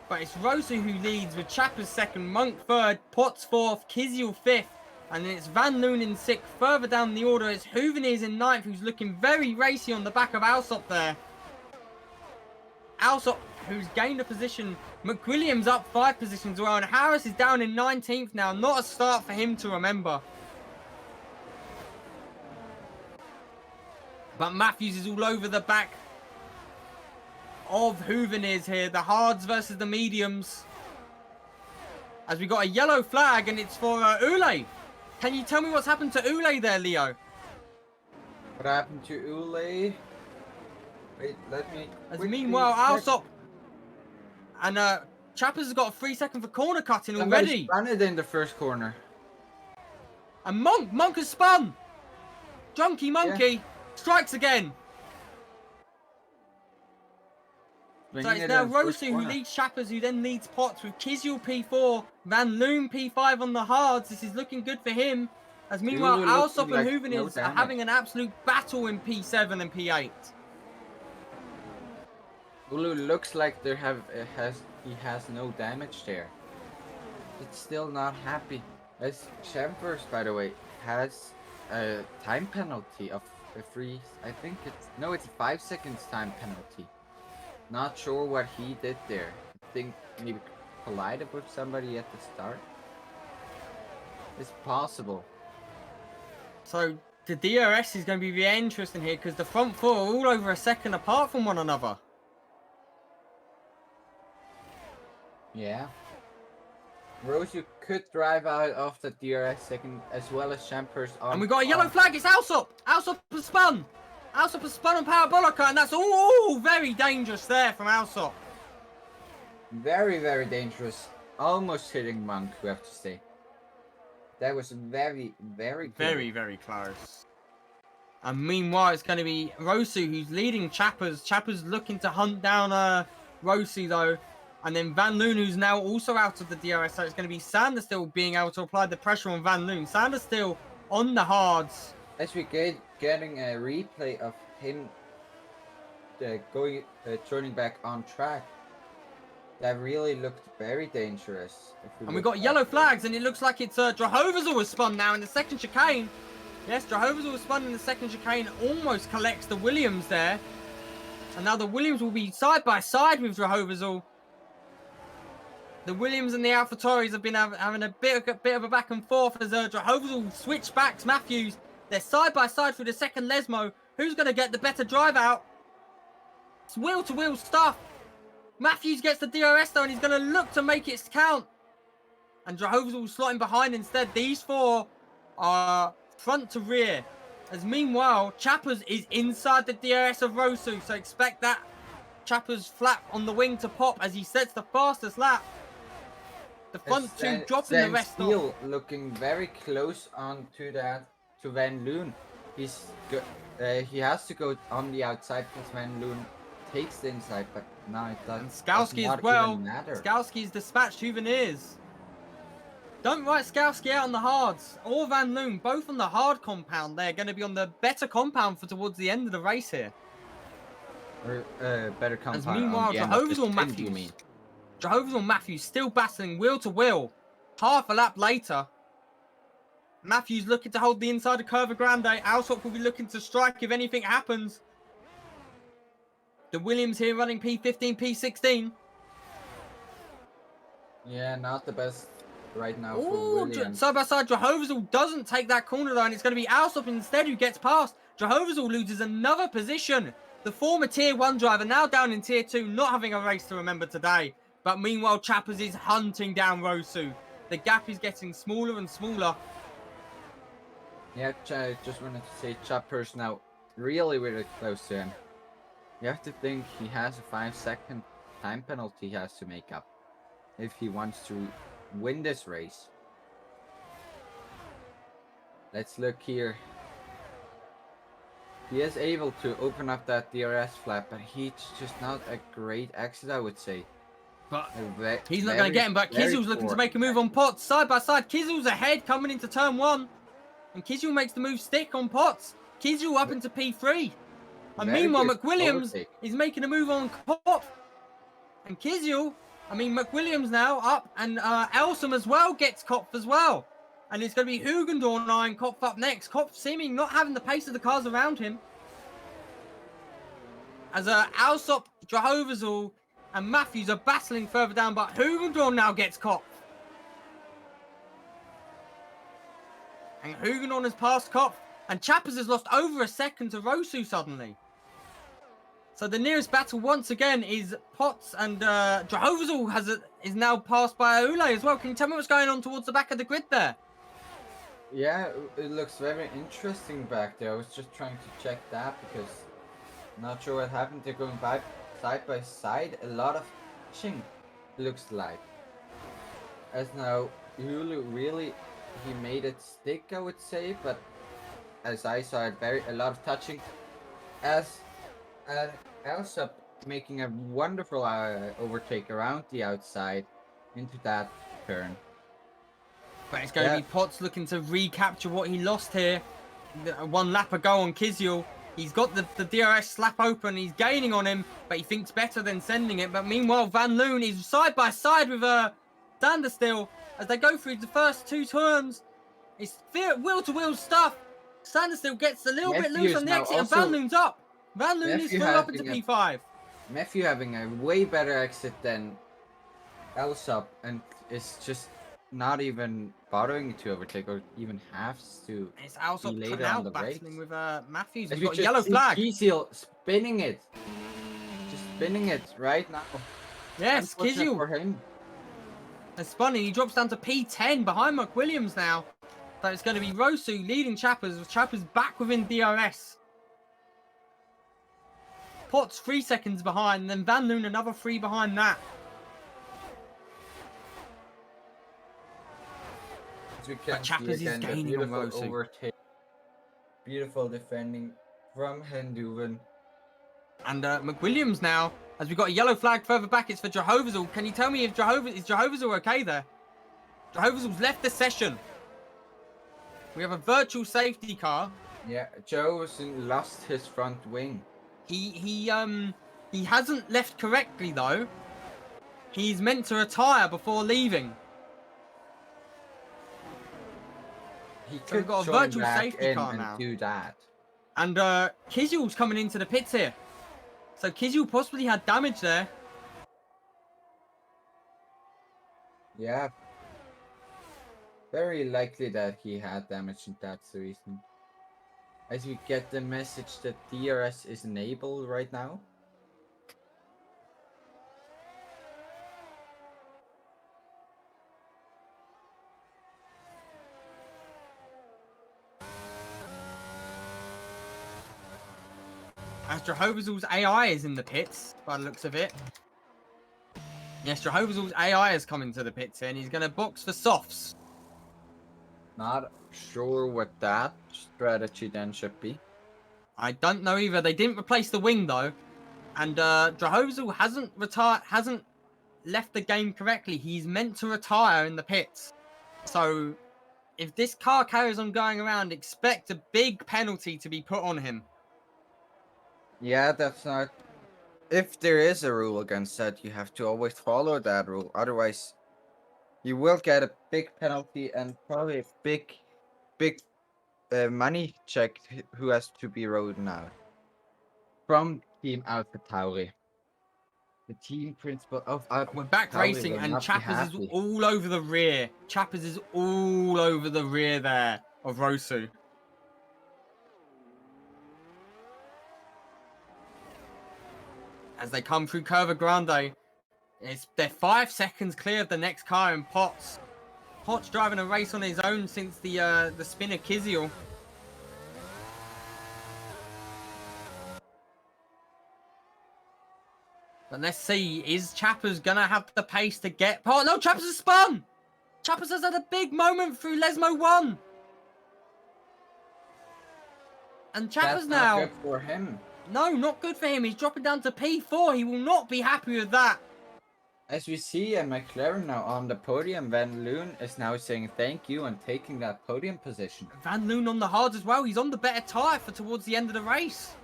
But it's Rosu who leads with Chappers second, Monk third, Potts fourth, Kiziel fifth, and then it's Van Loon in sixth. Further down the order, it's Hooveneers in ninth, who's looking very racy on the back of Alsop there. Alsop, who's gained a position. McWilliams up 5 positions as well, and Harris is down in 19th now. Not a start for him to remember. But Matthews is all over the back of Hooveneers here. The hards versus the mediums. As we got a yellow flag, and it's for Ule. Can you tell me what's happened to Ule there, Leo?
What happened to Ule? Wait, let me...
As meanwhile, Alsop and Chappers has got a 3-second for corner cutting already.
Spun it in the first corner.
And Monk has spun. Junkie Monkey strikes again. So it's now Rosu who leads Chappers, who then leads Potts with Kiziel P4, Van Loon P5 on the hards. This is looking good for him. As meanwhile, Alsop and Hooveneers are having an absolute battle in P7 and P8.
Ulu looks like he has no damage there. It's still not happy. As Chambers, by the way, has a time penalty of a free. I think it's a 5 seconds time penalty. Not sure what he did there. I think maybe collided with somebody at the start. It's possible.
So the DRS is going to be very interesting here because the front 4 are all over a second apart from one another.
Yeah. Rosu could drive out of the DRS second as well as Chambers on.
And we got a yellow flag. It's Alsop. Alsop has spun. Alsop has spun on Parabolica, and that's all very dangerous there from Alsop.
Very, very dangerous. Almost hitting Monk, we have to say. That was very, very close.
Very, very close. And meanwhile, it's going to be Rosu who's leading Chappers. Chappers looking to hunt down Rosu, though. And then Van Loon, who's now also out of the DRS. So it's going to be Sanders still being able to apply the pressure on Van Loon. Sanders still on the hards.
As we getting a replay of him turning back on track, that really looked very dangerous.
And we got yellow flags, and it looks like it's Jehovah's always spun now in the second chicane. Yes, Jehovah's all spun in the second chicane, almost collects the Williams there. And now the Williams will be side by side with Jehovah's all. The Williams and the AlphaTauris have been having a bit of a back and forth as Jehovah's all switch backs Matthews. They're side by side through the second Lesmo. Who's going to get the better drive out? It's wheel-to-wheel stuff. Matthews gets the DRS though, and he's going to look to make it count. And Jehovah's all slotting behind instead. These four are front to rear. As meanwhile, Chappers is inside the DRS of Rosu. So expect that Chappers flap on the wing to pop as he sets the fastest lap. The front two dropping the rest off.
Looking very close on to Van Loon. He has to go on the outside because Van Loon takes the inside, but now it doesn't.
And Skowski as well. Skowski's dispatched Huveniers. Don't write Skowski out on the hards or Van Loon, both on the hard compound. They're going to be on the better compound for towards the end of the race here.
Better compound.
As meanwhile, Jehovah's all Matthews. Jehovah's all Matthews still battling wheel to wheel. Half a lap later. Matthews looking to hold the inside of Curva Grande. Alsop will be looking to strike if anything happens. The Williams here running P15, P16.
Yeah, not the best right now for Williams.
Side by side, Jehovah's all doesn't take that corner though, and it's going to be Alsop instead who gets past. Jehovah's all loses another position. The former Tier 1 driver now down in Tier 2, not having a race to remember today. But meanwhile, Chappers is hunting down Rosu. The gap is getting smaller and smaller.
Yeah, I just wanted to say Chappers now really close to him. You have to think he has a 5-second time penalty he has to make up if he wants to win this race. Let's look here. He is able to open up that DRS flap, but he's just not a great exit, I would say.
But he's not going to get him, but Kizzle's looking to make a move on Potts. Side by side, Kizzle's ahead coming into turn 1. And Kizzle makes the move stick on Potts. Kizzle up into P3. And meanwhile, McWilliams is making a move on Pop. And McWilliams now up. And Elsom as well gets Kopf as well. And it's going to be Hugendorn eyeing Kopf up next. Kopf seeming not having the pace of the cars around him. As Alsop, Jehovah's all, and Matthews are battling further down, but Hugendorn now gets Kopf. And Hugendorn has passed Kopf, and Chappers has lost over a second to Rosu suddenly. So the nearest battle once again is Potts, and Jehovah's all is now passed by Aule as well. Can you tell me what's going on towards the back of the grid there?
Yeah, it looks very interesting back there. I was just trying to check that because I'm not sure what happened. They're going by side by side. A lot of touching looks like. As now, Hulu really, he made it stick, I would say, but as I saw it, a lot of touching. As Alsop making a wonderful overtake around the outside into that turn.
But it's going to be Potts looking to recapture what he lost here. 1 lap ago on Kizyul. He's got the DRS slap open. He's gaining on him, but he thinks better than sending it. But meanwhile, Van Loon is side by side with Sanderstill as they go through the first 2 turns. It's wheel-to-wheel stuff. Sanderstill gets a little bit loose on the exit, and Van Loon's up. Van Loon is through up into P5.
Matthew having a way better exit than Alsop, and it's just not even bothering to overtake or even has to.
It's Alsop now battling with Matthews. We've
got
a yellow flag.
Kizyul spinning it. Just spinning it right now.
Yes, Kizyul.
For him.
It's funny, he drops down to P10 behind McWilliams now. So it's going to be Rosu leading Chappers, with Chappers back within DRS. Potts 3 seconds behind, and then Van Loon another 3 behind that. But Chappers is gaining on Rosu.
Overtake. Beautiful defending from Henduven.
And McWilliams now, as we've got a yellow flag further back, it's for Jehovah's all. Can you tell me if Jehovah's all okay there? Jehovah's all's left the session. We have a virtual safety car.
Yeah, Jehovah's lost his front wing.
He hasn't left correctly though. He's meant to retire before leaving.
He
So
could
we've got a
join
virtual
back
safety
in
car
and
now.
do that.
And Kizyul's coming into the pits here. So Kizyul possibly had damage there.
Yeah. Very likely that he had damage and that's the reason. As we get the message that DRS is enabled right now.
As Jehovah's AI is in the pits, by the looks of it. Yes, Jehovah's AI is coming to the pits here, and he's going to box for softs.
Not sure what that strategy then should be.
I don't know either. They didn't replace the wing though, and Jehovah's hasn't left the game correctly. He's meant to retire in the pits. So if this car carries on going around, expect a big penalty to be put on him.
Yeah, that's not... If there is a rule against that, you have to always follow that rule. Otherwise, you will get a big penalty and probably a big money check who has to be rolled out. From Team AlphaTauri. The team principal of AlphaTauri.
We're back racing, and Chappers is all over the rear. Chappers is all over the rear there of Rosu. As they come through Curva Grande, they're 5 seconds clear of the next car in Potts. Potts driving a race on his own since the spin of Kizyul. But let's see, is Chappers gonna have the pace to get... Oh no, Chappers has spun! Chappers has had a big moment through Lesmo 1. And Chappers
That's
now...
not good for him.
No, not good for him. He's dropping down to P4. He will not be happy with that.
As we see a McLaren now on the podium, Van Loon is now saying thank you and taking that podium position.
Van Loon on the hards as well. He's on the better tyre for towards the end of the race.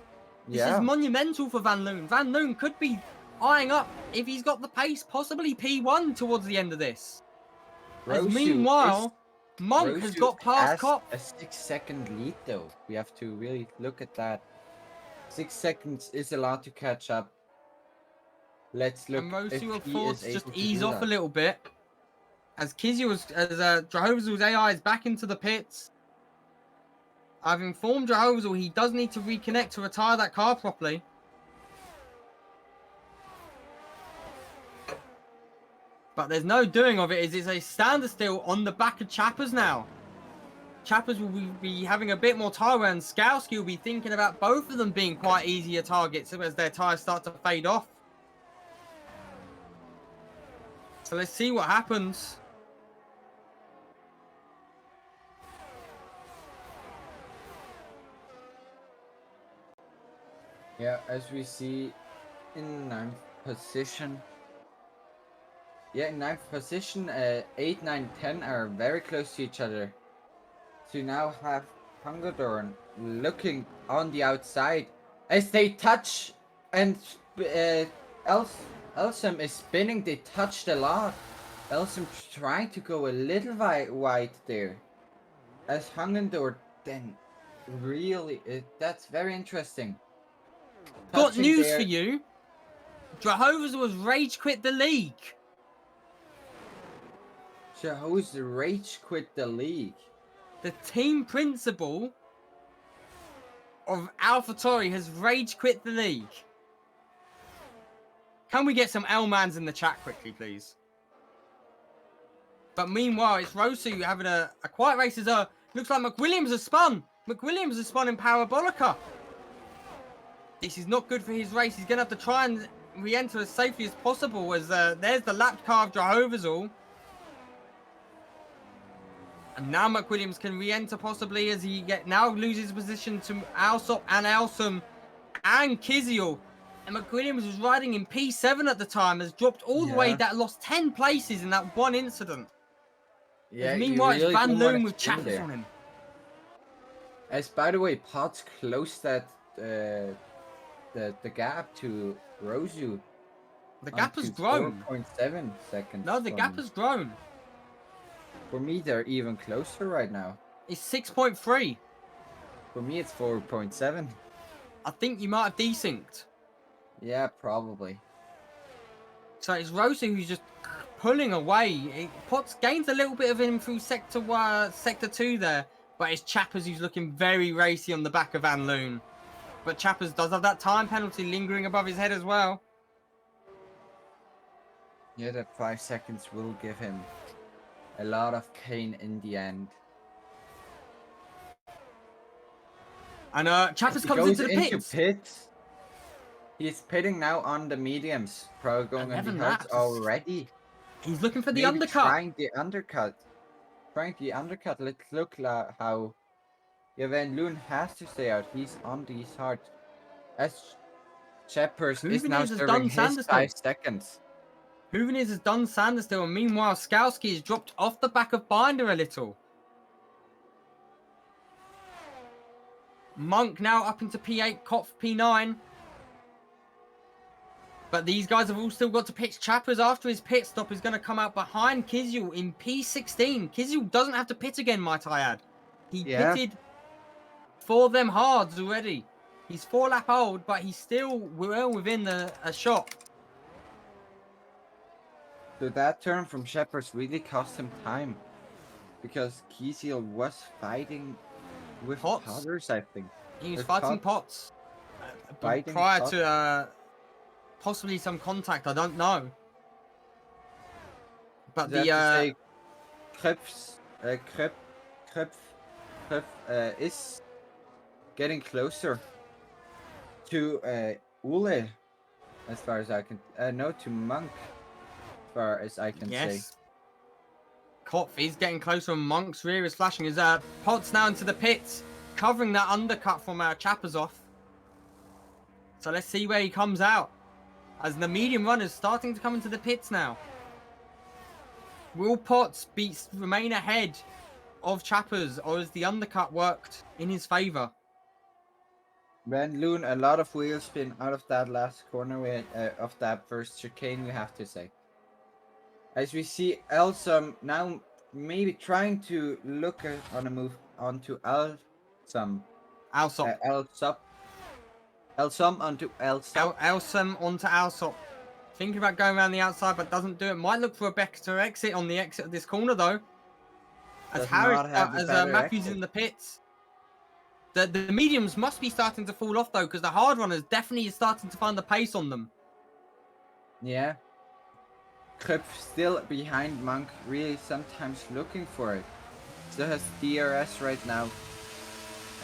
This is monumental for Van Loon. Van Loon could be eyeing up, if he's got the pace, possibly P1 towards the end of this. As meanwhile, Monk has got past Cop.
A 6-second lead though. We have to really look at that. 6 seconds is a lot to catch up. Let's look.
And Rosu
if he
forced
is
just
able to
ease
do
off
that.
a little bit. As Jehovah's AI is back into the pits. I've informed Jehovah's he does need to reconnect to retire that car properly. But there's no doing of it. It's a standstill on the back of Chappers now. Chappers will be having a bit more tyre, and Skowski will be thinking about both of them being quite easier targets as their tyres start to fade off. So let's see what happens.
Yeah, as we see in 9th position. Yeah, in 9th position, 8, 9, 10 are very close to each other. So you now have Hungerdorn looking on the outside as they touch, and Elsum is spinning. They touched a lot. Elsum trying to go a little wide there. As Hungerdorn then really, that's very interesting.
Got
Touching
news
there.
for you. Jehovah's was rage quit the league.
Jehovah's rage quit the league.
The team principal of AlphaTauri has rage quit the league. Can we get some L-mans in the chat quickly, please? But meanwhile, it's Rosu having a quiet race. Looks like McWilliams has spun. McWilliams has spun in Parabolica. This is not good for his race. He's going to have to try and re-enter as safely as possible, as there's the lapped car of Jehovah's all. And now McWilliams can re-enter possibly as he now loses position to Alsop and Elsum and Kizyul. And McWilliams was riding in P7 at the time, has dropped all the way, that lost 10 places in that one incident.
Yeah,
as meanwhile,
really
it's Van Loon with Chappers on him.
As by the way, Potts closed that the gap to Rosu.
The gap has grown.
4.7 seconds.
No, the gap has grown.
For me, they're even closer right now.
It's 6.3.
For me, it's 4.7.
I think you might have desynced.
Yeah, probably.
So it's Rosu who's just pulling away. Potts gains a little bit of him through sector 2 there, but it's Chappers who's looking very racy on the back of Van Loon. But Chappers does have that time penalty lingering above his head as well.
Yeah, that 5 seconds will give him a lot of pain in the end.
And Chappers comes into the pits.
Pits. He's pitting now on the mediums. Probably going on the hards already.
He's looking for the
Maybe
undercut.
Trying the undercut. Let's look how Van Loon has to stay out. He's on these hards. As Chappers is now serving his 5 seconds.
Hooveners has done Sanderstill, and meanwhile Skalski has dropped off the back of Binder a little. Monk now up into P8, Kopf P9. But these guys have all still got to pitch. Chappers, after his pit stop, is going to come out behind Kizyul in P16. Kizyul doesn't have to pit again, might I add. He pitted for them hards already. He's 4 lap old, but he's still well within a shot.
So that turn from Shepherds really cost him time. Because Kizyul was fighting with Potters, I think.
He was fighting Potts. Prior to possibly some contact, I don't know. But the
Krebs is getting closer to Ule, as far as I can no, to Monk, as far as I can say.
Kopf, he's getting closer, and Monk's rear is flashing. His Potts now into the pits, covering that undercut from Chappers off. So let's see where he comes out, as the medium runners starting to come into the pits now. Will Potts remain ahead of Chappers, or has the undercut worked in his favour?
Van Loon, a lot of wheel spin out of that last corner of that first chicane, we have to say. As we see Elsum now maybe trying to look on a move onto Elsum. Elsum onto Elsum.
Elsum onto Alsop. Thinking about going around the outside, but doesn't do it. Might look for a better exit on the exit of this corner, though. As Matthews in the pits. The mediums must be starting to fall off, though, because the hard runners definitely is starting to find the pace on them.
Yeah. Krupp still behind Monk, really sometimes looking for it. Still has DRS right now.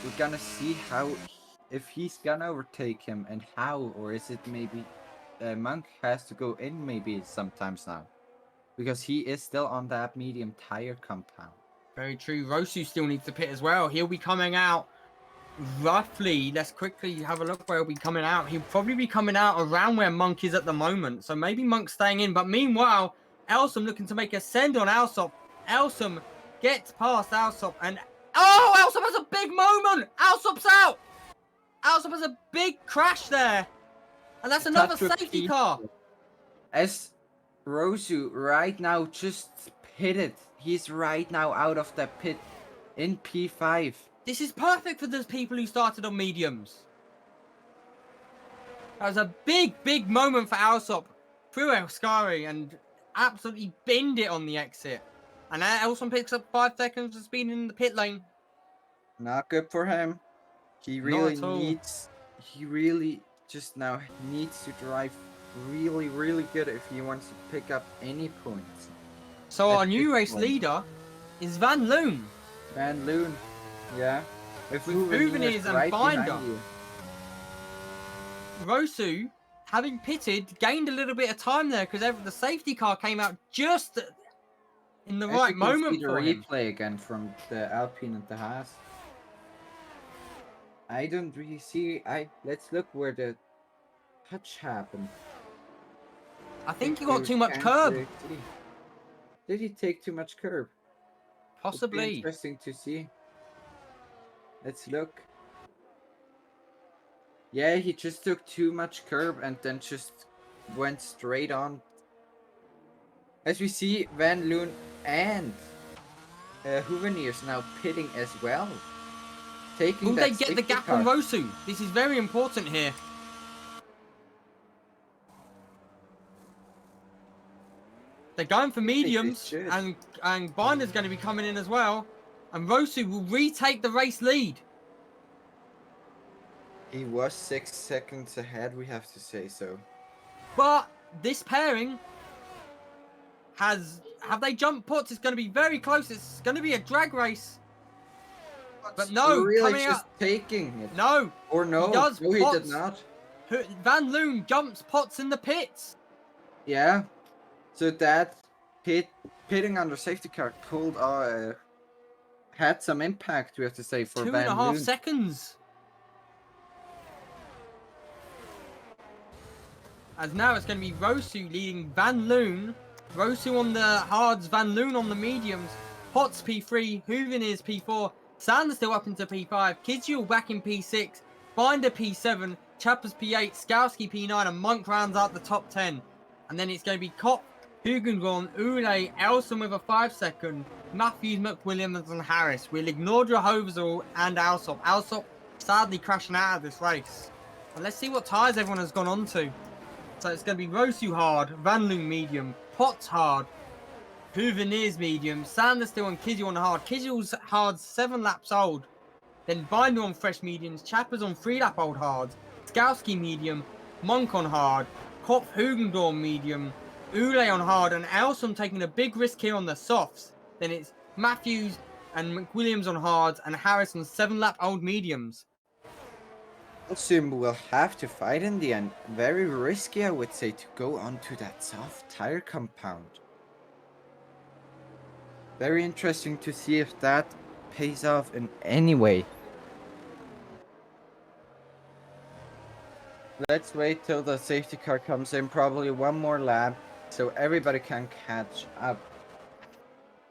We're gonna see if he's gonna overtake him and how, or is it maybe Monk has to go in maybe sometimes now, because he is still on that medium tire compound.
Very true. Rosu still needs to pit as well. He'll be coming out roughly. Let's quickly have a look where he'll be coming out. He'll probably be coming out around where Monk is at the moment. So maybe Monk's staying in. But meanwhile, Elsum looking to make a send on Alsop. Elsum gets past Alsop, and Alsop has a big moment. Alsop's out. Alsop has a big crash there. And that's another safety car.
As Rosu right now just pitted. He's right now out of the pit in P5.
This is perfect for those people who started on mediums. That was a big, big moment for Alsop through Elskari and absolutely binned it on the exit. And Elson picks up 5 seconds of speed in the pit lane.
Not good for him. He really just now needs to drive really, really good if he wants to pick up any points.
So our new race leader is Van Loon.
Van Loon, yeah.
With Hooveners and Binder. Rosu, having pitted, gained a little bit of time there because the safety car came out just in the right moment for him.
Replay again from the Alpine and the Haas. I don't really see. Let's look where the touch happened.
I think he got too much curb.
Did he take too much curb?
Possibly.
Interesting to see. Let's look. Yeah, he just took too much curb and then just went straight on. As we see, Van Loon and Huveniers now pitting as well. Taking
Will
that
they get the
safety
gap
car.
on Rosu? This is very important here. They're going for mediums, and Binder's going to be coming in as well. And Rosu will retake the race lead.
He was 6 seconds ahead, we have to say so.
But this pairing have they jumped pots? It's going to be very close. It's going to be a drag race. But no,
really
coming
just
up.
taking it.
No.
Or no,
he does
no, he
pots.
did not.
Van Loon jumps pots in the pits.
Yeah. So that pitting under safety car pulled had some impact, we have to say, for Van
2.5
Loon.
seconds. As now it's going to be Rosu leading Van Loon. Rosu on the hards, Van Loon on the mediums. Potts P3, Huveniers P4, Sanders still up into P5, Kidgel back in P6, Binder P7, Chappers P8, Skowski P9, and Monk rounds out the top 10. And then it's going to be Kopp, Hugengon, Ule, Elson with a 5-second, Matthews, McWilliams, and Harris. We'll ignore Drahovezel and Alsop. Alsop sadly crashing out of this race. And let's see what tyres everyone has gone on to. So it's going to be Rosu hard, Van Loon medium, Potts hard, Huveniers medium, Sanders still on Kidgel on hard. Kidgel's hard 7 laps old. Then Binder on fresh mediums, Chappers on 3 lap old hards, Skowski medium, Monk on hard, Kopf Hugendorf medium, Ule on hard, and Elson taking a big risk here on the softs. Then it's Matthews and McWilliams on hards, and Harris on 7 lap old mediums.
Elson will have to fight in the end. Very risky, I would say, to go onto that soft tire compound. Very interesting to see if that pays off in any way. Let's wait till the safety car comes in, probably one more lap, so everybody can catch up.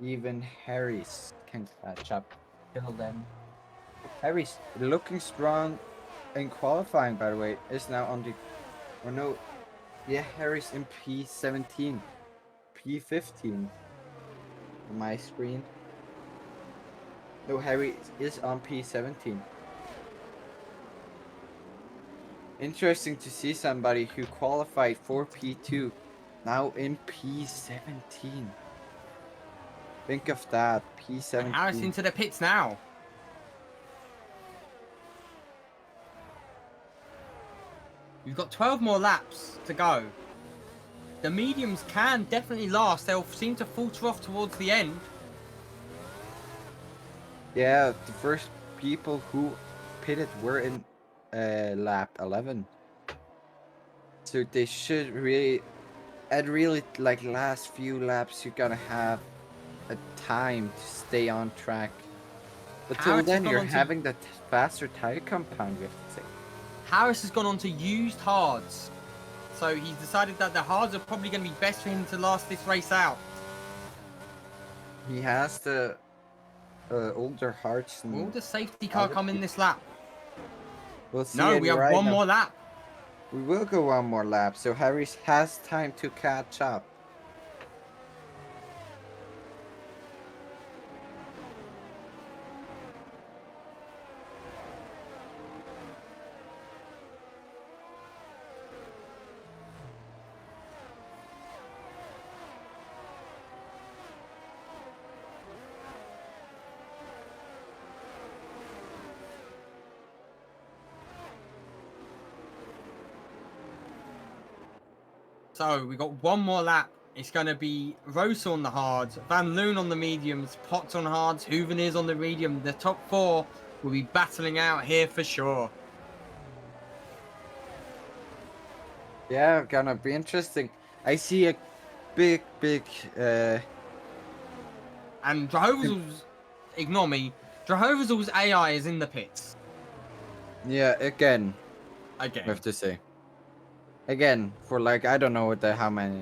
Even Harris can catch up. Till then, Harris looking strong in qualifying, by the way, is now on the... Or no, yeah, Harris in P17. P15. On my screen. No, Harry is on P17. Interesting to see somebody who qualified for P2 now in P17. Think of that, P17.
And Harris into the pits now. You've got 12 more laps to go. The mediums can definitely last. They'll seem to falter off towards the end.
Yeah, the first people who pitted were in lap 11. So they should really, at really like last few laps, you're gonna have a time to stay on track. But till then, you're having that faster tire compound, we have to say.
Harris has gone on to used hards. So he's decided that the hards are probably going to be best for him to last this race out.
He has the older hards.
Will the safety car come in this lap?
We'll see.
No, we have one more lap.
We will go one more lap, so Harris has time to catch up.
So we got one more lap. It's going to be Rosa on the hards, Van Loon on the mediums, Potts on hards, Huveniers on the medium. The top 4 will be battling out here for sure.
Yeah, gonna be interesting. I see a big
and Drahovezel's, ignore me, Drahovezel's AI is in the pits.
Yeah, again. I have to say. Again, for like, I don't know what the, how many...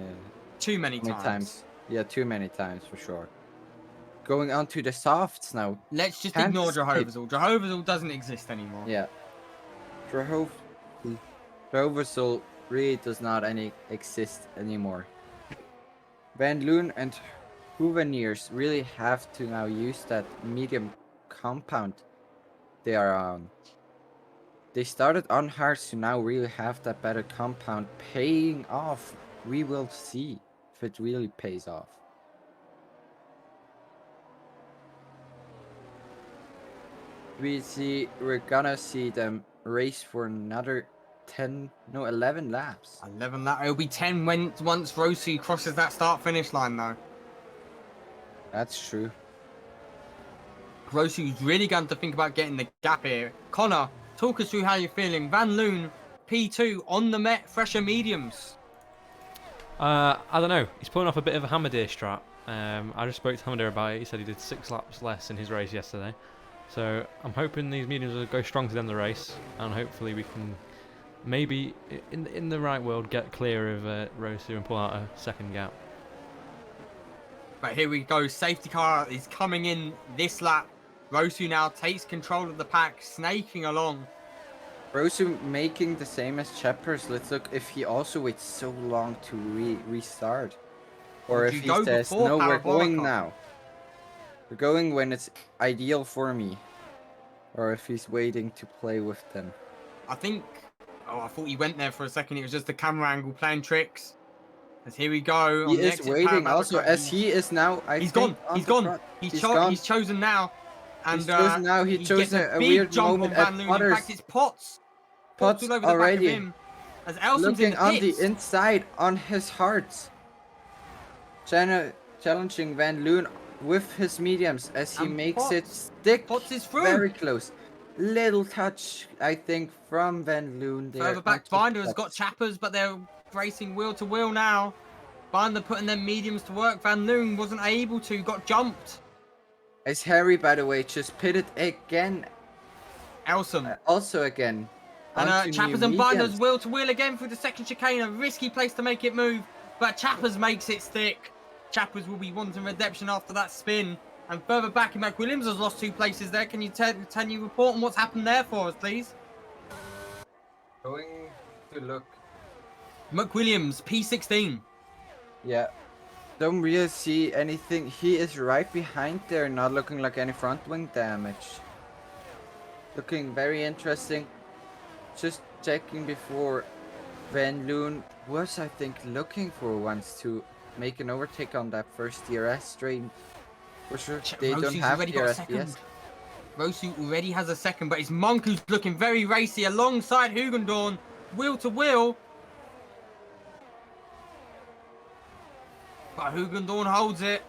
Too many times.
Yeah, too many times for sure. Going on to the softs now.
Let's just ignore Drahovezel. Drahovezel doesn't exist anymore.
Yeah. Drahovezel really does not exist anymore. Van Loon and Souvenirs really have to now use that medium compound they are on. They started on hard, so now really have that better compound paying off. We will see if it really pays off. We're gonna see them race for another 11 laps.
11 laps. It'll be 10 once Rossi crosses that start-finish line, though.
That's true.
Rossi's really going to think about getting the gap here. Connor, talk us through how you're feeling. Van Loon, P2 on the fresher mediums.
I don't know. He's pulling off a bit of a Hammerdeer strat. I just spoke to Hammerdeer about it. He said he did 6 laps less in his race yesterday. So I'm hoping these mediums will go strong to the end of the race, and hopefully we can maybe, in the right world, get clear of Rosu and pull out a second gap.
But here we go. Safety car is coming in this lap. Rosu now takes control of the pack, snaking along.
Rosu making the same as Cheppers. Let's look if he also waits so long to restart. Or if he says, no, we're going now. We're going when it's ideal for me. Or if he's waiting to play with them.
I think... Oh, I thought he went there for a second. It was just the camera angle playing tricks. As here we go.
He is waiting also as he is now...
He's gone. He's gone. He's chosen now. And
he chose a weird moment at Potters.
In fact, it's Potts.
Potts
all over
already.
The back of him. As Elson's
looking
in
on the inside on his hearts. Challenging Van Loon with his mediums as he makes it stick.
Potts is through.
Very close. Little touch, I think, from Van Loon there.
Further back, Binder has got Chappers, but they're racing wheel to wheel now. Binder putting their mediums to work. Van Loon wasn't able to, got jumped.
As Harry, by the way, just pitted again.
Elson.
Also again.
And Chappers and Binders wheel to wheel again through the second chicane. A risky place to make it move, but Chappers makes it stick. Chappers will be wanting redemption after that spin. And further back, McWilliams has lost 2 places there. Can you report on what's happened there for us, please?
Going to look.
McWilliams, P16.
Yeah. Don't really see anything. He is right behind there, not looking like any front wing damage. Looking very interesting. Just checking before. Van Loon was, I think, looking for once to make an overtake on that first DRS stream. For sure, they don't have DRS. Yes.
Rosu already has a second, but it's Monk who's looking very racy alongside Hugendorn, wheel to wheel. But Hugendorn holds it.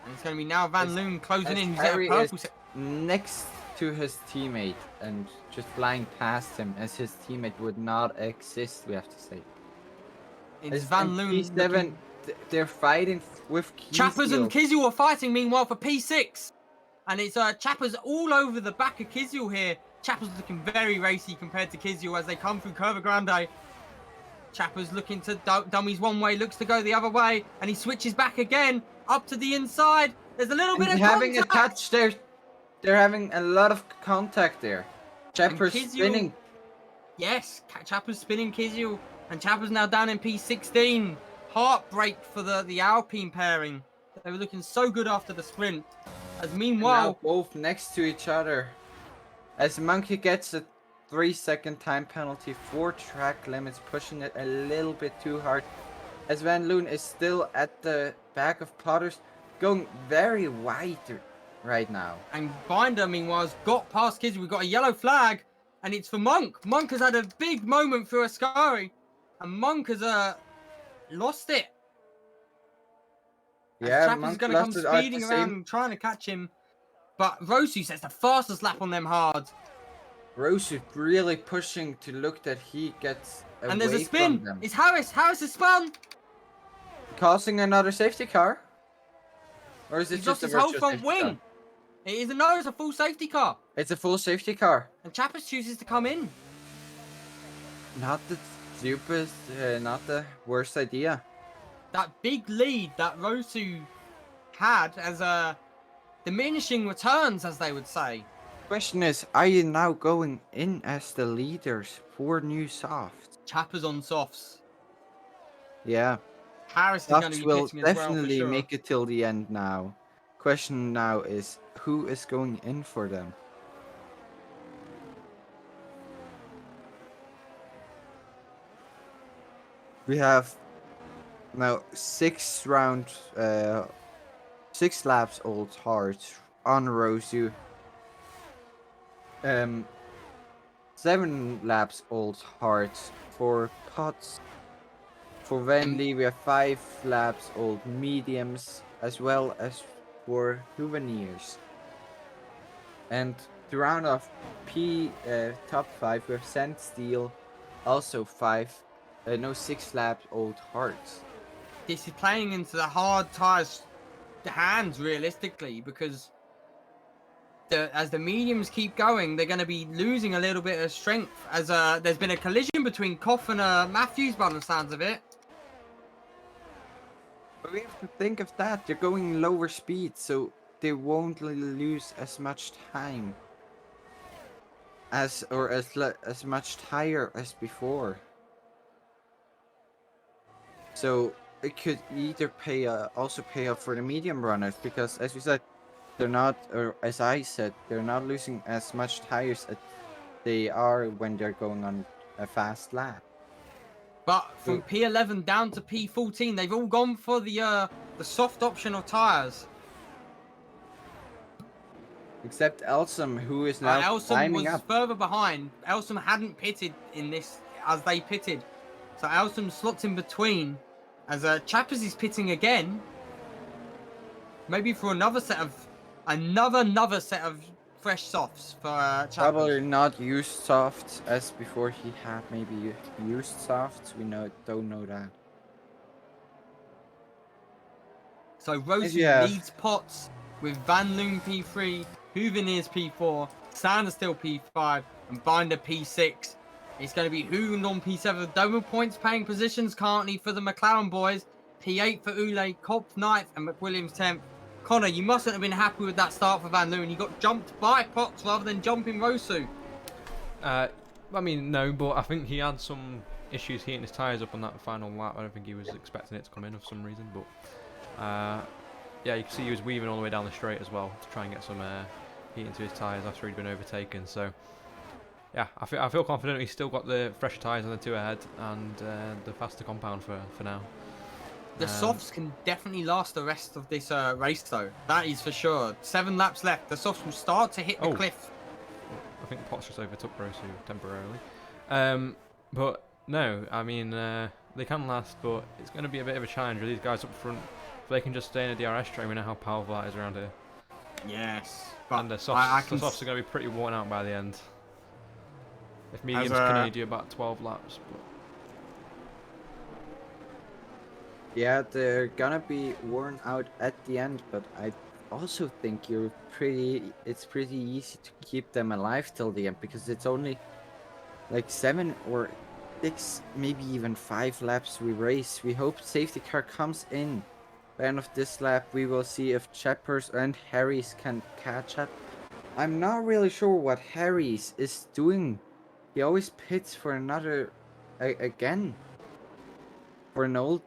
And it's going to be now Van Loon closing in.
Harry is next to his teammate and just flying past him as his teammate would not exist, we have to say.
It's Van Loon.
P7, they're fighting with Kizio.
Chappers and Kizio are fighting meanwhile for P6. And it's Chappers all over the back of Kizio here. Chappers looking very racy compared to Kizio as they come through Curva Grande. Chappers looking to dummies one way, looks to go the other way, and he switches back again up to the inside. There's a little bit of
having a touch there. They're having a lot of contact there. Chappers spinning.
Yes, Chappers spinning Kizio, and Chappers now down in P16. Heartbreak for the Alpine pairing. They were looking so good after the sprint. As meanwhile,
now both next to each other. As Monkey gets a 3-second time penalty for track limits, pushing it a little bit too hard. As Van Loon is still at the back of Potters, going very wide right now.
And Binder, meanwhile, has got past Kizio. We've got a yellow flag, and it's for Monk. Monk has had a big moment through Ascari, and Monk has lost it.
Yeah,
Chappers is going to come speeding around and trying to catch him. But Rosu says the fastest lap on them hard.
Rosu really pushing to look that he gets away
and there's a spin.
From them.
It's Harris. Harris has spun.
Causing another safety car? Or is it
He's
just
lost
a
his whole front wing.
Car?
It is it's a full safety car.
It's a full safety car.
And Chappers chooses to come in.
Not the stupidest, not the worst idea.
That big lead that Rosu had as diminishing returns, as they would say.
Question is, are you now going in as the leaders for new softs?
Chappers on softs.
Yeah.
Harris is going to
Softs
be
will
pitting as well for
definitely
sure.
make it till the end now. Question now is, who is going in for them? We have now 6 laps old hearts on Rosu. 7 laps old hearts for Pots. For Venli, we have 5 laps old mediums, as well as for Juveniers. And to round off top 5, we have Sand Steel, also 6 laps old hearts.
This is playing into the hard tires hands realistically, because as the mediums keep going, they're going to be losing a little bit of strength, as there's been a collision between Koff and Matthews by the sounds of it.
But we have to think of that. They're going lower speed, so they won't lose as much time as much tire as before. So it could either also pay off for the medium runners, because as you said, they're not, or as I said, they're not losing as much tires as they are when they're going on a fast lap.
But from P11 down to P14, they've all gone for the soft option of tires.
Except Elsum, who is now
Elsum
climbing
was
up.
further behind. Elsum hadn't pitted in this as they pitted, so Elsum slots in between. As Chappers is pitting again, maybe for another set of fresh softs for Chappers.
Probably not used softs as before he had maybe used softs. We don't know that.
So Rosu leads Potts with Van Loon P3, Huveniers P4, Sanderstill P5, and Binder P6. It's going to be Hoon on P7. Double points paying positions currently for the McLaren boys. P8 for Ule, Kopf 9th, and McWilliams 10th. Connor, you mustn't have been happy with that start for Van Loon. He got jumped by Potts rather than jumping Rosu.
I mean, no, but I think he had some issues heating his tyres up on that final lap. I don't think he was expecting it to come in for some reason, but yeah, you can see he was weaving all the way down the straight as well to try and get some heat into his tyres after he'd been overtaken. So yeah, I feel confident he's still got the fresher tyres on the 2 ahead and the faster compound for now.
The softs can definitely last the rest of this race, though. That is for sure. 7 laps left. The softs will start to hit the cliff.
I think Potts just overtook Rosu temporarily. But no, I mean, they can last, but it's going to be a bit of a challenge with these guys up front. If they can just stay in a DRS train, we know how powerful that is around here.
Yes. But
and the softs are going to be pretty worn out by the end. If mediums can only do about 12 laps. But
yeah, they're gonna be worn out at the end, but I also think it's pretty easy to keep them alive till the end, because it's only like 7 or 6, maybe even 5 laps we race. We hope safety car comes in. By the end of this lap, we will see if Chappers and Harris can catch up. I'm not really sure what Harris is doing. He always pits for another again for an old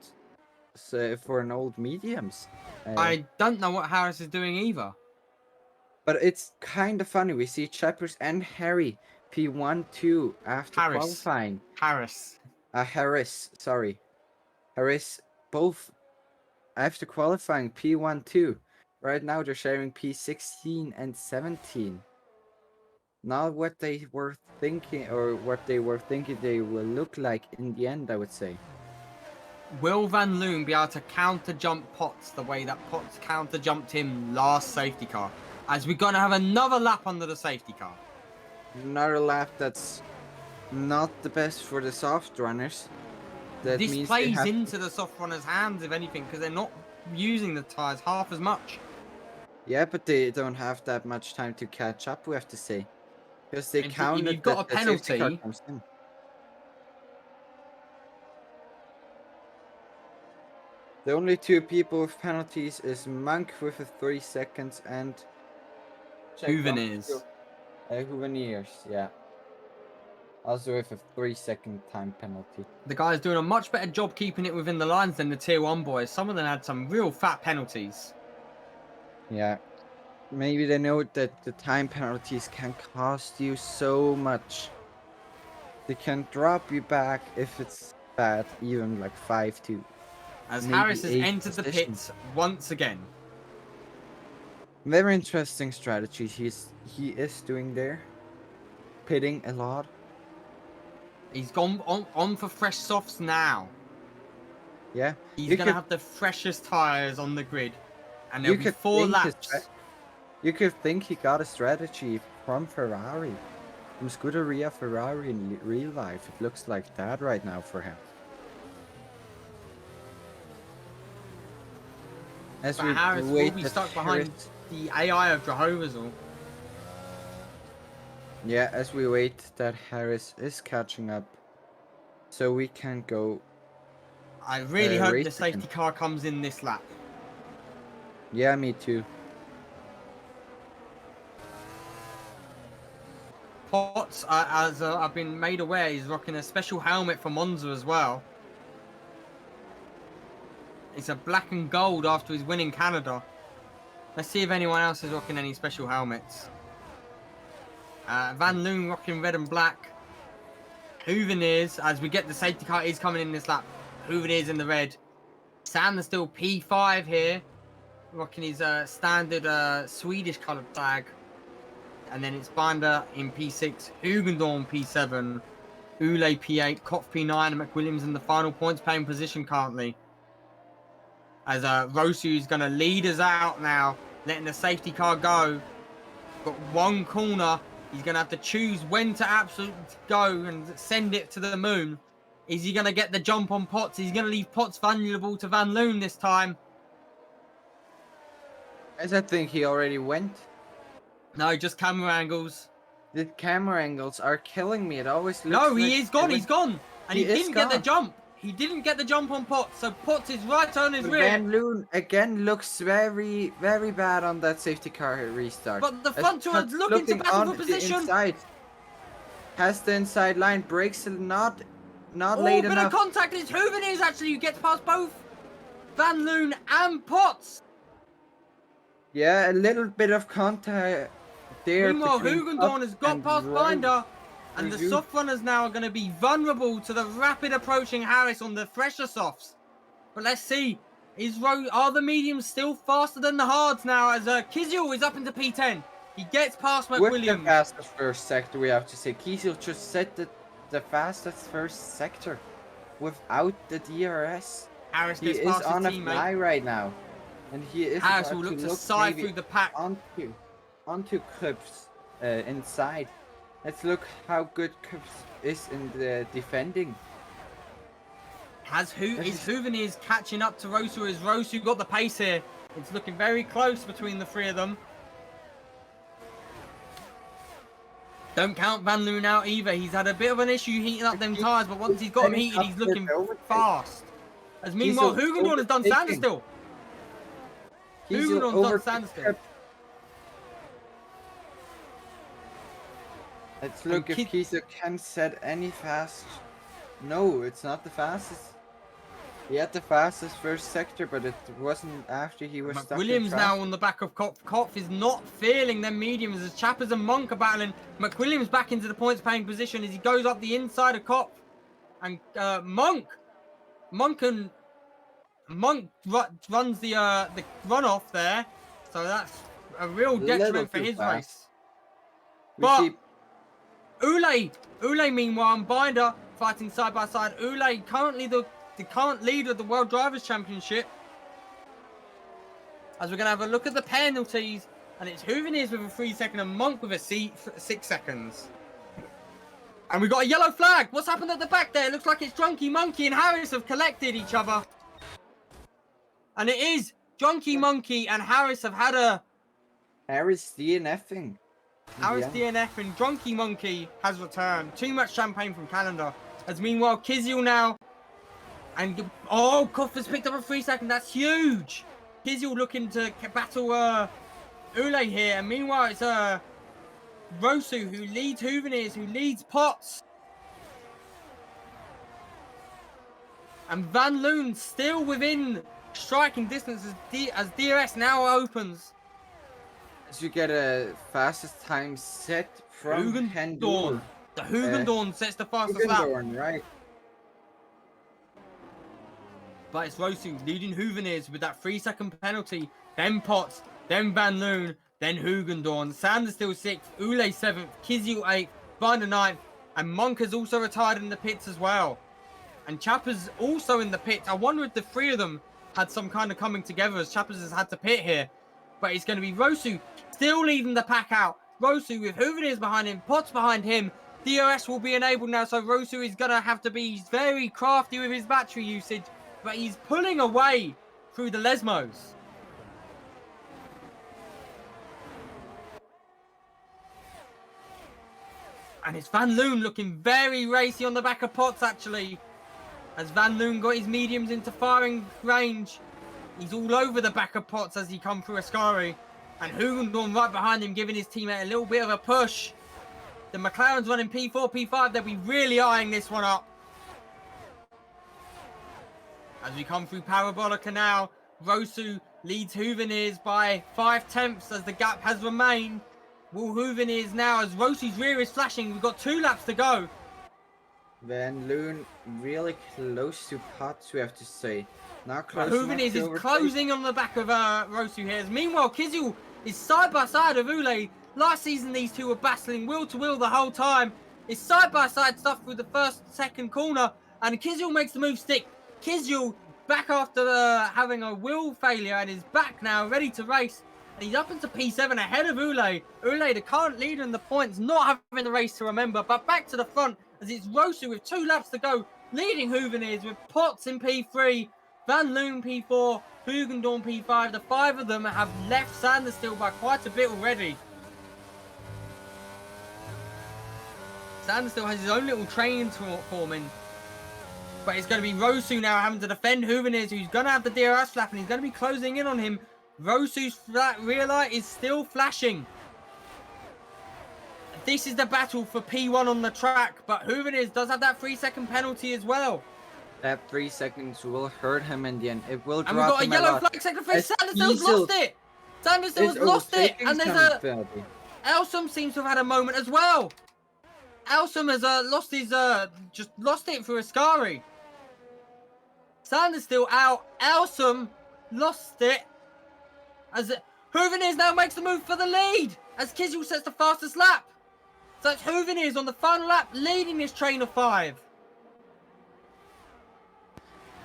mediums.
I don't know what Harris is doing either.
But it's kind of funny. We see Chappers and Harry P1-2 after qualifying.
Harris,
sorry. Harris both after qualifying P1-2. Right now they're sharing P16 and 17. Not what they were thinking, or what they were thinking they will look like in the end, I would say.
Will Van Loon be able to counter jump Potts the way that Potts counter jumped him last safety car? As we're going to have another lap under the safety car.
Another lap that's not the best for the soft runners.
This plays into the soft runners' hands, if anything, because they're not using the tyres half as much.
Yeah, but they don't have that much time to catch up, we have to say. Because they counted
you've got a penalty.
Car comes in. The only 2 people with penalties is Monk with a 3 seconds and
Huveniers.
Huveniers, yeah. Also with a 3-second time penalty.
The guy's doing a much better job keeping it within the lines than the Tier 1 boys. Some of them had some real fat penalties.
Yeah. Maybe they know that the time penalties can cost you so much. They can drop you back if it's bad, even like 5-2.
As
Maybe
Harris has
8
entered the
positions.
pits once again.
Very interesting strategy he is doing there. Pitting a lot.
He's gone on for fresh softs now.
Yeah.
He's
You
going to
could
have the freshest tyres on the grid. And
you
there'll be
could
4
think his
laps.
you could think he got a strategy from Ferrari. From Scuderia Ferrari in real life. It looks like that right now for him. As
But
we
Harris will
wait
be
that
stuck behind
Harris-
the AI of Jehovah's all.
Yeah, as we wait that Harris is catching up, so we can go.
I really hope
race
the safety
again.
car comes in this lap.
Yeah, me too.
Potts, as I've been made aware, he's rocking a special helmet for Monza as well. It's a black and gold after his win in Canada. Let's see if anyone else is rocking any special helmets. Van Loon rocking red and black. Hooveneers, as we get the safety car, is coming in this lap. Hooveneers in the red. Sander still P5 here, rocking his standard Swedish coloured flag. And then it's Binder in P6, Hugendorn P7, Ule P8, Kopf P9, and McWilliams in the final points paying position currently. As Rosu is going to lead us out now, letting the safety car go. Got one corner. He's going to have to choose when to absolutely go and send it to the moon. Is he going to get the jump on Potts? He's going to leave Potts vulnerable to Van Loon this time.
As I think he already went.
No, just camera angles.
The camera angles are killing me. It always looks
No,
like
he is gone. He's gone. And he
He is
didn't get the
gone.
jump. He didn't get the jump on Potts. So Potts is right on his rear.
Van Loon again looks very, very bad on that safety car restart.
But the
As
front two are
Potts
looking to battle
on
for
the
position.
inside. Has the inside line, brakes not
Oh,
late
bit
enough.
of contact. It's Hooveneers actually who gets past both Van Loon and Potts.
Yeah, a little bit of contact there.
Meanwhile,
between
Hugendorn
Potts
has got
and
past
Rose.
Binder. And the
Review.
soft runners now are going to be vulnerable to the rapid approaching Harris on the fresher softs. But let's see. Are the mediums still faster than the hards now as Kizil is up into P10. He gets past
With the
McWilliams.
fastest first sector, we have to say. Kiesil just set the fastest first sector without the DRS.
Harris
He
gets
is
past his
on a
teammate.
fly right now. And he is
Harris
about
will look to
look
side
maybe
through the pack.
onto Krups inside. Let's look how good Krups is in the defending.
Is Hooveneers catching up to Rosu? Has Rosu got the pace here? It's looking very close between the three of them. Don't count Van Loon out either. He's had a bit of an issue heating up them tyres, but once he's got them heated, he's looking fast. As meanwhile, Hugendorn has done standstill. Hugendorn's done standstill.
Let's look if Kieser can set any fast. No, it's not the fastest. He had the fastest first sector, but it wasn't after he was stuck in
McWilliams now
traffic.
on the back of Kopf. Kopf is not feeling them mediums as Chappers and Monk are battling. McWilliams back into the points paying position as he goes up the inside of Kopf. And Monk runs the runoff there. So that's a real detriment for his race. But Ule meanwhile and Binder fighting side by side. Ule currently the current leader of the World Drivers' Championship. As we're going to have a look at the penalties. And it's Hooveneers with a 3 second and Monk with a 6 seconds. And we've got a yellow flag. What's happened at the back there? It looks like it's Drunky Monkey and Harris have collected each other. And it is Drunky Monkey and Harris have had a...
Harris DNFing.
Harris DNF and Drunky Monkey has returned. Too much champagne from Canada. As meanwhile, Kizil now... And, oh, Kopf has picked up a 3 second. That's huge. Kizil looking to battle Ule here. And meanwhile, it's Rosu who leads Hooveneers, who leads Potts. And Van Loon still within striking distance as DRS now opens.
As you get a fastest time set from
Hugendorn. The Hugendorn sets the fastest lap.
Hugendorn, right.
But it's Rosu leading Hooveneers with that 3-second penalty. Then Potts, then Van Loon, then Hugendorn. Sanders still 6th, Ule 7th, Kizil 8th, Binder 9th, and Monka's also retired in the pits as well. And Chapper's also in the pits. I wonder if the three of them had some kind of coming together as Chappers has had to pit here. But it's going to be Rosu still leading the pack out. Rosu with Hooveneers behind him, Potts behind him. DRS will be enabled now, so Rosu is going to have to be very crafty with his battery usage. But he's pulling away through the Lesmos. And it's Van Loon looking very racy on the back of Potts, actually. As Van Loon got his mediums into firing range. He's all over the back of Potts as he comes through Ascari. And Hugendorn right behind him, giving his teammate a little bit of a push. The McLaren's running P4, P5. They'll be really eyeing this one up. As we come through Parabolica now, Rosu leads Hooveneers by 5/10 as the gap has remained. Will Hooveneers now, as Rosu's rear is flashing, we've got 2 laps to go.
Van Loon really close to Potts, we have to say. Now
Hooveneers is closing on the back of Rosu here. Meanwhile, Kizil is side by side of Ule. Last season, these two were battling wheel to wheel the whole time. It's side by side stuff through the first, second corner, and Kizil makes the move stick. Kizil back after having a wheel failure and is back now, ready to race. And he's up into P7 ahead of Ule. Ule, the current leader in the points, not having the race to remember, but back to the front as it's Rosu with 2 laps to go, leading Hooveneers with Potts in P3, Van Loon P4, Hugendorn P5. The 5 of them have left Sanders still by quite a bit already. Sanders still has his own little train forming. But it's going to be Rosu now having to defend Hooveneers, who's going to have the DRS flap, and he's going to be closing in on him. Rosu's rear light is still flashing. This is the battle for P1 on the track, but Hooveneers does have that 3-second penalty as well.
That 3 seconds will hurt him in the end. It will drop him.
And we've got a yellow flag sacrifice. Sanders lost it. Sanders lost it. And there's a... Elsom seems to have had a moment as well. Elsom has lost his... just lost it for Ascari. Sanders still out. Elsom lost it. As Hooveneers now makes the move for the lead. As Kizil sets the fastest lap. So it's Hooveneers on the final lap, leading this train of 5.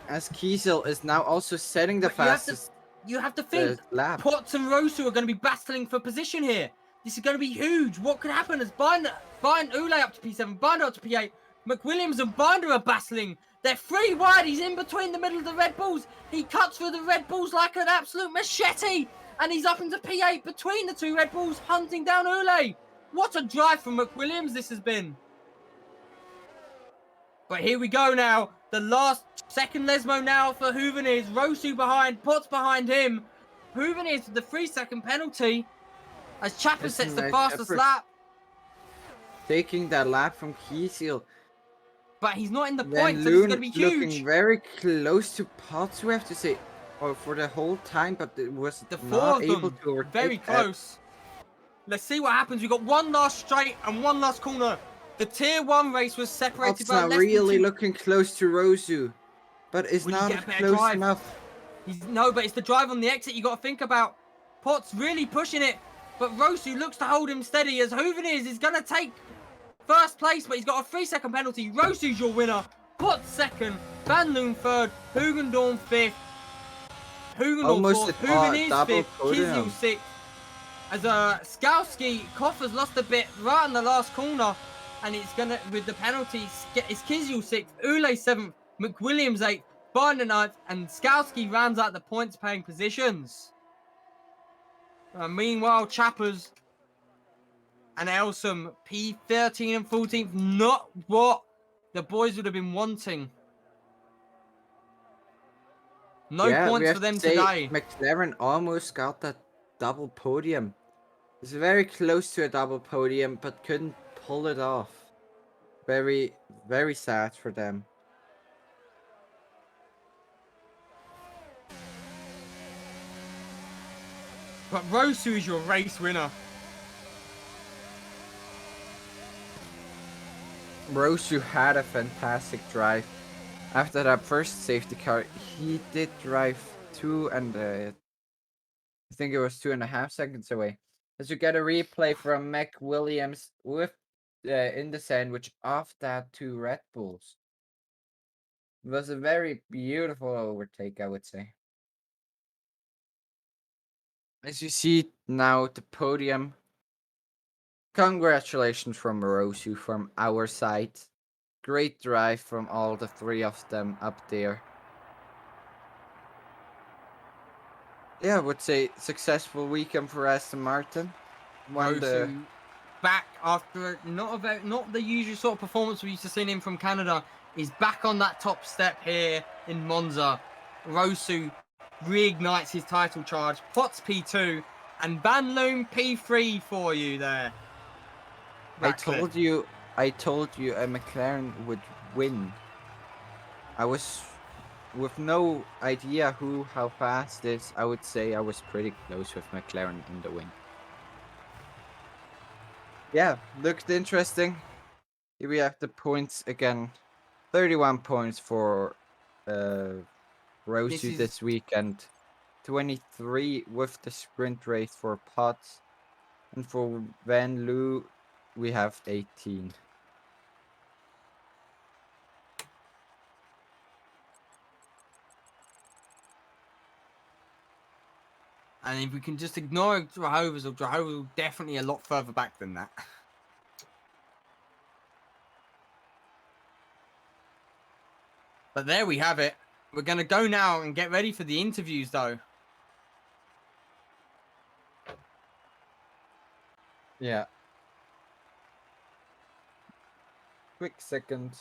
As Kizil is now also setting the fastest
you have to think,
lap.
Potts and Rosu are going to be battling for position here. This is going to be huge. What could happen as Binder Ule up to P7, Binder up to P8, McWilliams and Binder are battling. They're 3 wide. He's in between the middle of the Red Bulls. He cuts through the Red Bulls like an absolute machete. And he's up into P8 between the 2 Red Bulls, hunting down Ule. What a drive from McWilliams this has been. But here we go now. The last second Lesmo now for Hooveneers. Rosu behind, Potts behind him. Hooveneers with the 3-second penalty. As Chapper sets the fastest lap.
Taking that lap from Kizil.
But he's not in the points, so it's going to be huge.
Looking very close to Potts, we have to say. Or for the whole time, but it was
the 4
not
of
able
them,
to overtake
very close. Let's see what happens. We've got 1 last straight and 1 last corner. The tier 1 race was separated by less
really
than 2...
looking close to Rosu, but it's not close enough.
No, but it's the drive on the exit you got to think about. Potts really pushing it, but Rosu looks to hold him steady as Hooveneers is going to take first place, but he's got a 3-second penalty. Rosu's your winner. Potts 2nd, Van Loon 3rd, Hugendorn 5th, Hugendorn 4th, Hooveneers 5th, Kizil 6th. As Skalski, Koffer's lost a bit right in the last corner. And it's going to, with the penalty, it's Kizil 6th, Ule 7th, McWilliams 8th, Binder 9th, and Skalski rounds out the points paying positions. Meanwhile, Chappers and Elsom, P13 and 14th, not what the boys would have been wanting. No points for them today.
McLaren almost got that double podium. It's very close to a double podium, but couldn't pull it off. Very, very sad for them.
But Rosu is your race winner.
Rosu had a fantastic drive. After that first safety car, he did drive 2.5 seconds away. As you get a replay from Mac Williams with in the sandwich of that 2 Red Bulls. It was a very beautiful overtake, I would say. As you see now, the podium. Congratulations from Rosu from our side. Great drive from all the 3 of them up there. Yeah, I would say successful weekend for Aston Martin.
Rosu back after not the usual sort of performance we used to see him from Canada. Is back on that top step here in Monza. Rosu reignites his title charge. Potts P2 and Van Loon P3 for you there. Ratcliffe.
I told you a McLaren would win. I was with no idea how fast this. I would say I was pretty close with McLaren in the win. Yeah, looked interesting. Here we have the points again. 31 points for Rosu this weekend. 23 with the sprint race for Potts. And for Van Loo, we have 18.
And if we can just ignore Jehovah's, Jehovah's definitely a lot further back than that. But there we have it. We're going to go now and get ready for the interviews, though.
Yeah. Quick second.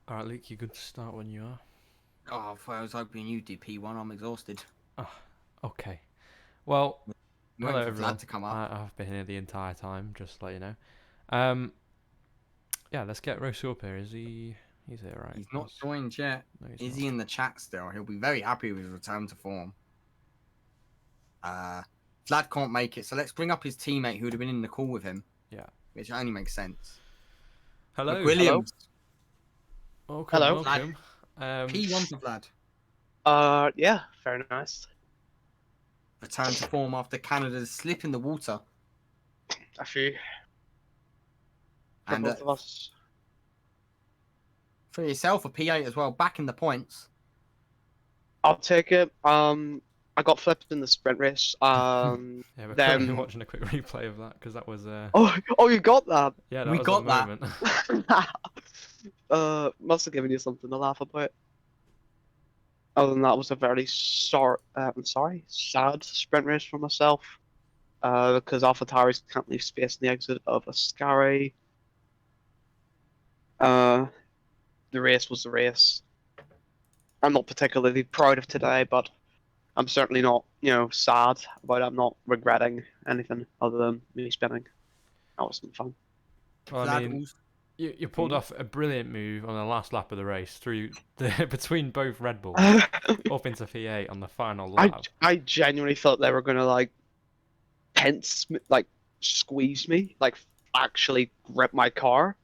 Alright, Luke, you're good to start when you are.
Oh, I was hoping you did P1. I'm exhausted.
Oh, okay. Well,
We're
hello
waiting for
everyone.
Vlad to come up.
I've been here the entire time, just to let you know. Yeah, let's get Rosu up here. Is he? He's here, right?
He's not joined yet.
No, he's
Is
not.
he in the chat still? He'll be very happy with his return to form. Vlad can't make it, so let's bring up his teammate who would have been in the call with him.
Yeah.
Which only makes sense.
Hello.
McWilliams.
Welcome,
Hello.
welcome.
P1 for Vlad.
Yeah, very nice.
Return to form after Canada's slip in the water.
A few for
And
both of us.
for yourself, a P8 as well, back in the points.
I'll take it. I got flipped in the sprint race.
Yeah, we're currently
Then
watching a quick replay of that because that was.
oh, you got that.
Yeah, that
we
was
got
a
that.
moment.
Must have given you something to laugh about. Other than that, it was a very sad sprint race for myself. Because AlphaTauri can't leave space in the exit of Ascari. The race was the race. I'm not particularly proud of today, but I'm certainly not, sad about it. I'm not regretting anything other than me spinning. That was some fun.
Well, I
Vlad
mean,
also...
You pulled off a brilliant move on the last lap of the race through between both Red Bulls up into P8 on the final lap.
I genuinely thought they were gonna like tense, like squeeze me, like actually grip my car.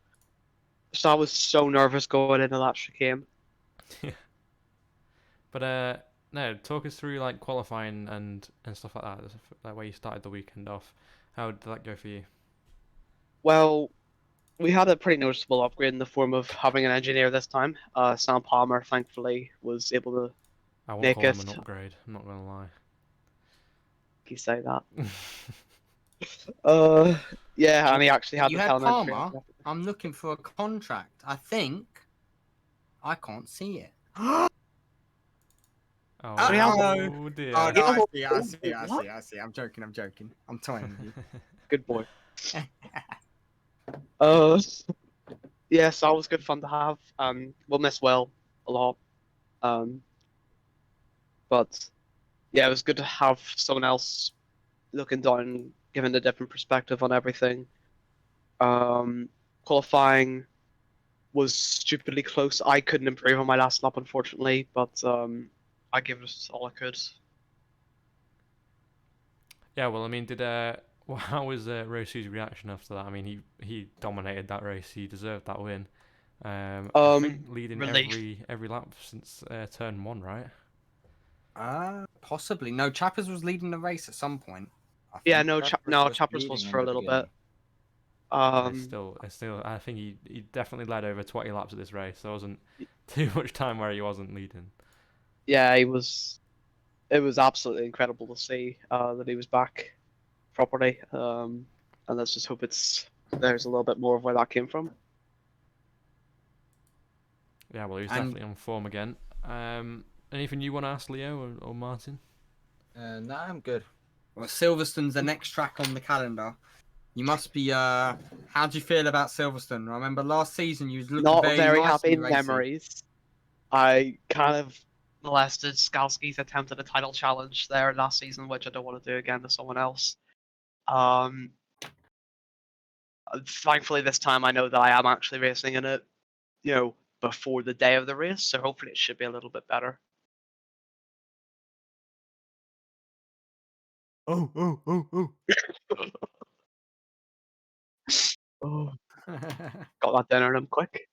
So I was so nervous going into that chicane.
But no, talk us through like qualifying and stuff like that. That way you started the weekend off. How did that go for you?
Well, we had a pretty noticeable upgrade in the form of having an engineer this time. Sam Palmer, thankfully, was able to
I won't
make
call him
it.
an upgrade. I'm not gonna lie.
You say that. Uh, yeah, and he actually had
You
to
had
tell an engineer.
Palmer. I'm looking for a contract. I think I can't see it.
Oh
Oh
dear.
no,
You know,
I see.
what?
I'm joking. I'm toying with
Good boy.
you.
Yes, that was good fun to have. We'll miss Will a lot. Um, but yeah, it was good to have someone else looking down, giving a different perspective on everything. Qualifying was stupidly close. I couldn't improve on my last lap, unfortunately, but I gave it all I could.
Yeah, well, I mean, how was Rosu's reaction after that? I mean, he dominated that race. He deserved that win. I think leading
Relief.
every lap since turn 1, right?
Possibly. No, Chappers was leading the race at some point. I
Yeah,
think.
Peppers was
Choppers was
leading
for
in
a
the
little bit.
beginning.
It's still. I think he definitely led over 20 laps at this race. There wasn't too much time where he wasn't leading.
Yeah, he was. It was absolutely incredible to see that he was back properly. And let's just hope there's a little bit more of where that came from.
Yeah, well, he was
And
definitely on form again. Anything you want to ask Leo or Martin?
Nah, I'm good.
well, Silverstone's the next track on the calendar. You must be. How do you feel about Silverstone? I remember last season you was looking
Not
very
very
nice
happy
in racing.
memories. I kind of molested Skalski's attempt at a title challenge there last season, which I don't want to do again to someone else. Thankfully, this time I know that I am actually racing in it, before the day of the race, so hopefully it should be a little bit better.
Oh.
Oh, got that down on him quick.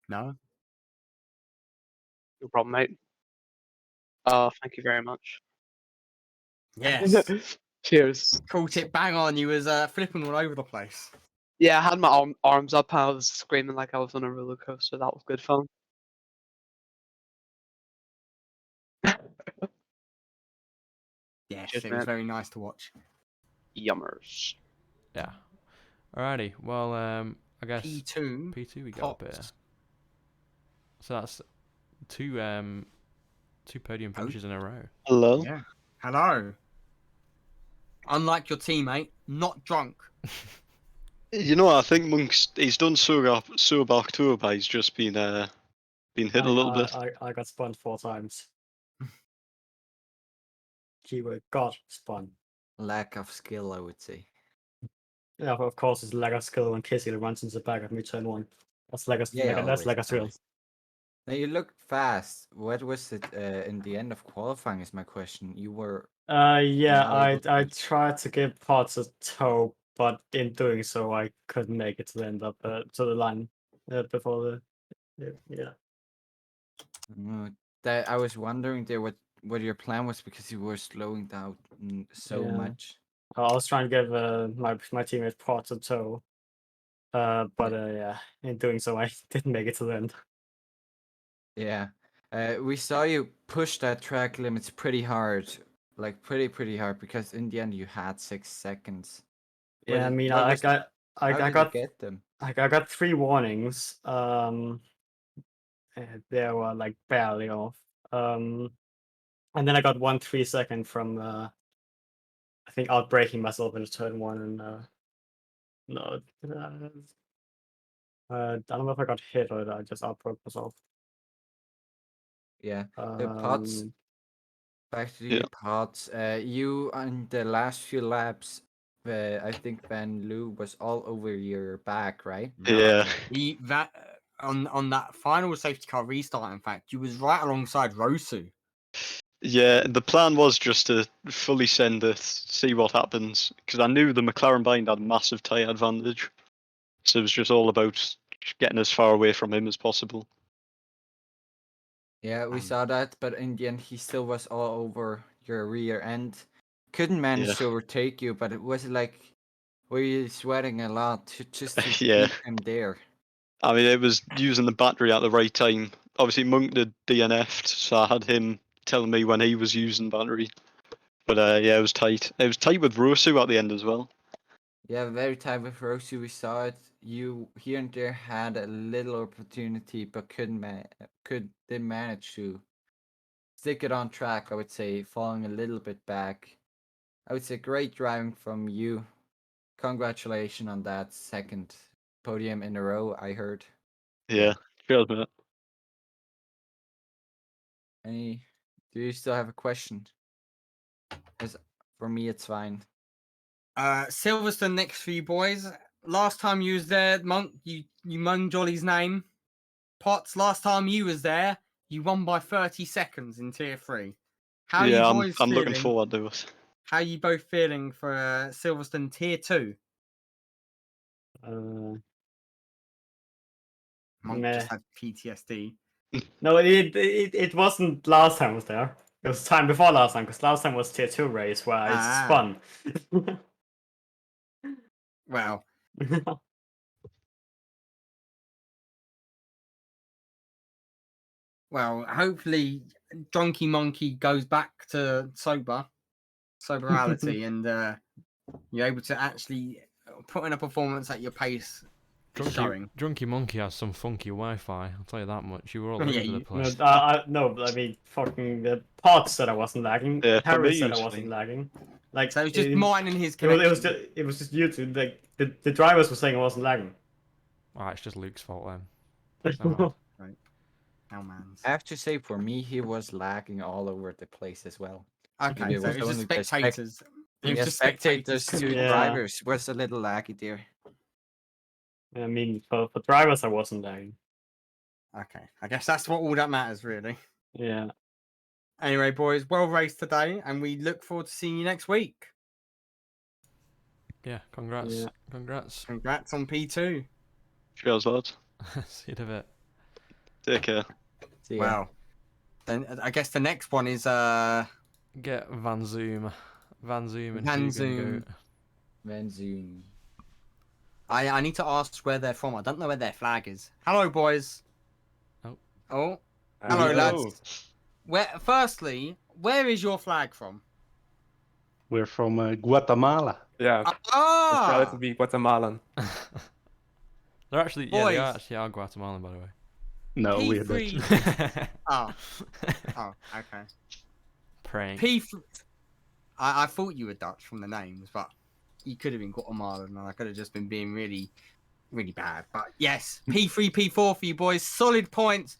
No.
No problem, mate. Thank you very much.
Yes.
Cheers.
Caught it bang on. You was flipping all over the place.
Yeah, I had my arms up and I was screaming like I was on a roller coaster. That was good fun.
Yes,
Cheers,
it was
mate.
very nice to watch.
Yummers.
Yeah. Alrighty. Well, I guess
P2.
P2 we got up here.
Pops.
So that's two podium finishes in a row.
Hello.
Yeah. Hello. Unlike your teammate, not drunk.
You know, I think Monk's he's done so by October. He's just been hit a little bit.
I got spun 4 times. Keyword got spun.
Lack of skill, I would say.
Yeah, of course, it's lack of skill when Casey runs into the back of me turn 1. That's like a that's like a thrill.
always. Now you looked fast. What was it in the end of qualifying? Is my question. You were.
Yeah,
not able to
I
reach-
tried to give parts a tow, but in doing so, I couldn't make it to the end of to the line before the yeah.
That I was wondering there what your plan was because you were slowing down so
Yeah.
much.
I was trying to give my teammate parts a tow, but yeah, in doing so, I didn't make it to the end.
Yeah. We saw you push that track limits pretty hard, like pretty hard, because in the end you had 6 seconds.
Yeah, I mean,
What
I
was-
got
how did you
got
get them?
I got 3 warnings. They were like barely off. And then I got 1 3-second from I think outbraking myself into turn 1 and no, I don't know if I got hit or I just outbroke myself.
Yeah. The pots. Back to
Yeah.
the pots. You on the last few laps I think Van Loo was all over your back, right?
Yeah.
That on that final safety car restart, in fact, you was right alongside Rosu.
Yeah, the plan was just to fully send it, see what happens, because I knew the McLaren behind had a massive tyre advantage. So it was just all about getting as far away from him as possible.
Yeah, we saw that, but in the end, he still was all over your rear end. Couldn't manage
Yeah.
to overtake you, but it was like, were you sweating a lot just to
Yeah.
keep him there?
I mean, it was using the battery at the right time. Obviously, Monk did DNF'd, so I had him telling me when he was using battery. But yeah, it was tight. It was tight with Rosu at the end as well.
Yeah, very tight with Rosie. We saw it. You here and there had a little opportunity, but didn't manage to stick it on track. I would say falling a little bit back. I would say great driving from you. Congratulations on that second podium in a row. I heard.
Yeah, cheers, mate.
Any? Do you still have a question? As for me, it's fine.
Silverstone next for you boys. Last time you was there, Monk, you mung Jolly's name. Potts, last time you was there, you won by 30 seconds in Tier 3. How are you
Yeah,
boys
I'm looking
feeling?
forward to it.
How are you both feeling for Silverstone Tier 2? Monk
Meh.
just had PTSD.
No, it wasn't last time I was there. It was time before last time, because last time was tier 2 race where I spun.
Well, hopefully Drunky Monkey goes back to soberality, and you're able to actually put in a performance at your pace.
Drunky Monkey has some funky Wi-Fi. I'll tell you that much. You were all
Yeah,
over the
you-
No,
place.
I mean, fucking the Pod said I wasn't lagging.
Yeah, for
Harry
me,
said I
it's
wasn't
fine.
lagging. Like,
So it's just mine and his
it was,
connection.
it was just you two. Like, the drivers were saying I wasn't lagging.
Ah, it's just Luke's fault then. Oh,
Oh man.
I have to say, for me, he was lagging all over the place as well.
Okay,
Maybe it
so
was
it was just
only the
spectators. It was
Yeah,
just
spectators
spectators.
to
Yeah.
drivers was a little laggy there.
I mean, for drivers, I wasn't lagging.
Okay, I guess that's all that matters, really.
Yeah.
Anyway, boys, well raced today, and we look forward to seeing you next week.
yeah. Congrats.
Yeah.
Congrats.
Congrats on P2.
Cheers, lads.
See you in a bit.
Take care.
So, yeah.
Wow. Then I guess the next one is
Get Van Zoom. Van Zoom and
Van
Hugo
Zoom.
Goat.
Van Zoom.
I need to ask where they're from. I don't know where their flag is. Hello, boys.
Oh.
Oh. Hello, lads. Firstly, where is your flag from?
We're from Guatemala.
Yeah, it's
Ah,
proud to be Guatemalan.
They're actually, yeah, they are Guatemalan, by the way.
No, we're
P3.
Dutch.
Oh, okay.
Prank.
I thought you were Dutch from the names, but you could have been Guatemalan, and I could have just been being really, really bad. But yes, P3, P4 for you boys. Solid points.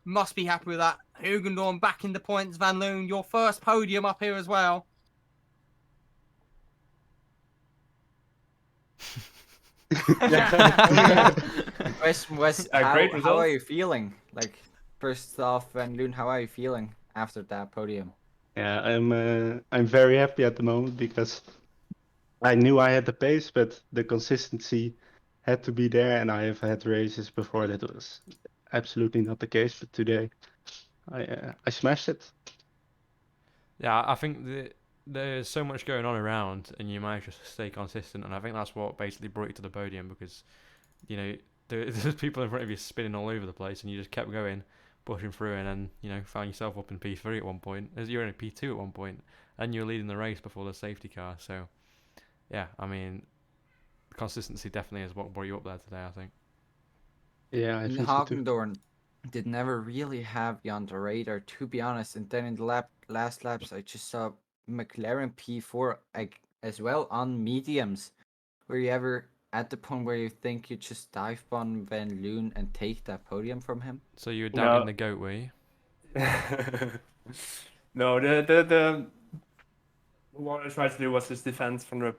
Must be happy with that. Hugendorn back in the points. Van Loon, your first podium up here as well.
The question was,
Great
how
result.
are you feeling? Like, first off, Van Loon, how are you feeling after that podium?
Yeah, I'm very happy at the moment because I knew I had the pace, but the consistency had to be there, and I have had races before that was absolutely not the case. But today, I smashed it.
Yeah, I think there's so much going on around, and you manage to stay consistent, and I think that's what basically brought you to the podium, because, you know, there's people in front of you spinning all over the place, and you just kept going, pushing through, and then, you know, found yourself up in P3 at one point, as you were in P2 at one point, and you were leading the race before the safety car. So, yeah, I mean, consistency definitely is what brought you up there today, I think.
Yeah, I
And
think so too.
Hagendorn did never really have you on the radar, to be honest. And then in the last laps, I just saw McLaren P4 as well on mediums. Were you ever at the point where you think you just dive bomb Van Loon and take that podium from him?
So you were doubting
No.
the goat, were you?
No, the what I tried to do was just defend from the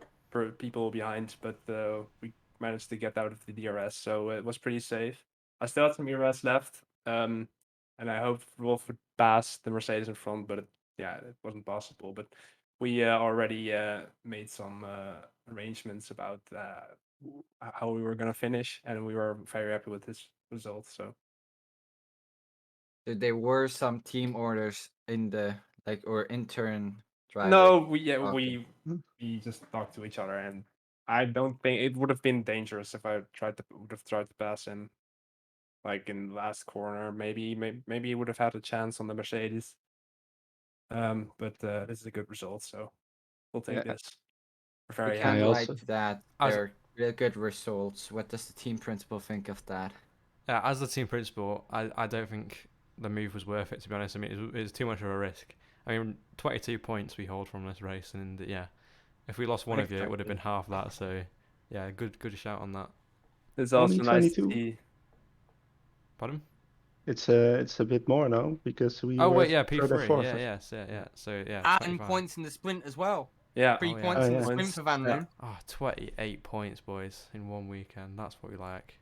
people behind, but we managed to get out of the DRS, so it was pretty safe. I still had some ERS left, and I hoped Wolf would pass the Mercedes in front, but it wasn't possible. But we already made some arrangements about how we were gonna finish, and we were very happy with this result. So
There were some team orders in the or intern drivers.
no, we
Okay.
we just talked to each other, and I don't think it would have been dangerous if I would have tried to pass him, like in the last corner. Maybe he would have had a chance on the Mercedes. But this is a good result, so we'll take
Yeah.
this. We're
We
very
can't
happy.
lie
also-
to that.
As-
They're real good results. What does the team principal think of that?
Yeah, as the team principal, I don't think the move was worth it, to be honest. I mean, it was too much of a risk. I mean, 22 points we hold from this race, and yeah, if we lost one of you, it would have been half that. So, yeah, good shout on that.
It's
Only
also nice to
22?
see.
Pardon?
It's a bit more now because we.
Oh
were
wait, yeah,
third and
P3.
fourth.
Yeah. So yeah,
And
25.
points in the sprint as well.
Yeah.
3
Oh, yeah.
points
Oh,
in
yeah.
the sprint
Points.
for Van Den.
Oh, 28 points, boys, in one weekend. That's what we like.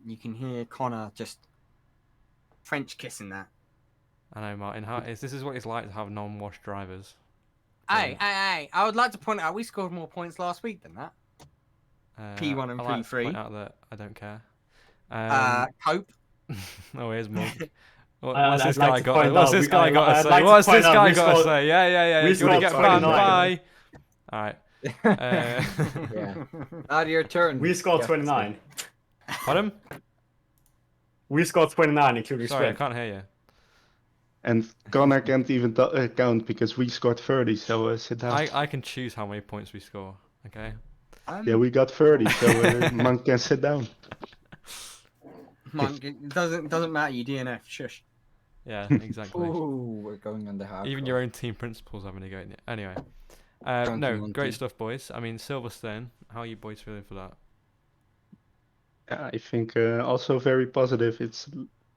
You can hear Connor just French kissing that.
I know, Martin. This is what it's like to have non-washed drivers.
Hey, I would like to point out we scored more points last week than that. P1 and
I like to
P3.
point out that I don't care.
Cope.
Oh, here's Monk.
I'd
What's this
like
guy
to
got?
point
What's
out,
this
we-
guy
I'd-
got to
I'd
say?
like to
What's
point
this
out
guy
we
got to
scored-
say? Yeah.
we
You want to
scored
get banned?
29.
Bye. All right.
Yeah. Now your turn.
We scored
Yes.
29.
Pardon?
We scored 29, including
Sorry, I
sprint.
can't hear you.
And Connor can't even count because we scored 30. So sit down.
I can choose how many points we score. Okay.
Yeah, we got 30. So Monk can sit down.
Monk, it doesn't matter. You DNF. Shush.
Yeah, exactly.
Ooh, we're going on the hard.
Even your own team principals having a go at you. Anyway.
Drunken
No,
monkey.
great stuff, boys. I mean, Silverstone. How are you boys feeling for that?
Yeah, I think also very positive. It's,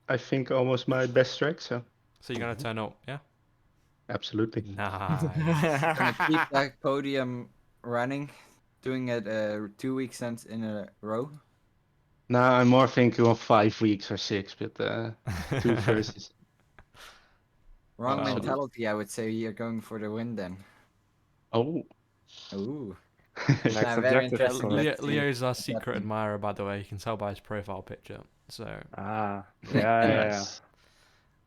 I think, almost my best track. So
So you're gonna turn up, yeah?
absolutely.
Nice.
Gonna keep that podium running, doing it 2 weeks in a row.
Now I'm more thinking of 5 weeks or 6, but 2 versus.
Wrong
Wow.
mentality, I would say. You're going for the win then.
Oh.
Ooh.
Next
Yeah, very
objective.
interesting.
so-
Let's see
Leo's our
what's
secret
happening.
admirer, by the way. You can tell by his profile picture. So,
Ah, yeah.
Nice.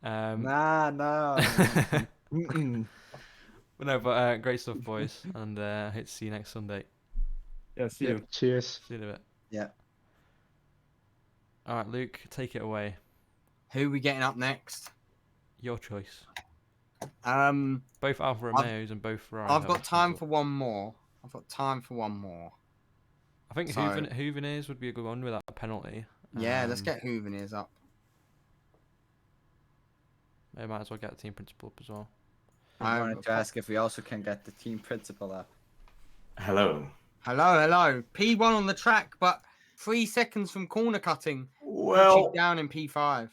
Nah. Mm-mm.
But no, but great stuff, boys, and hope to see you next Sunday.
Yeah, see
Yeah,
you.
cheers.
See you in a bit.
Yeah.
All right, Luke, take it away.
Who are we getting up next?
Your choice.
I've
Both Alfa Romeos and both Ferraris.
got time for one more.
I think
so-
Hooveneers would be a good one without a penalty.
Yeah, let's
Um,
get Hooveneers up.
I might as well get the team principal up as well.
I wanted to ask if we also can get the team principal up.
Hello.
Hello. P1 on the track, but 3 seconds from corner cutting.
Well,
Down in P5.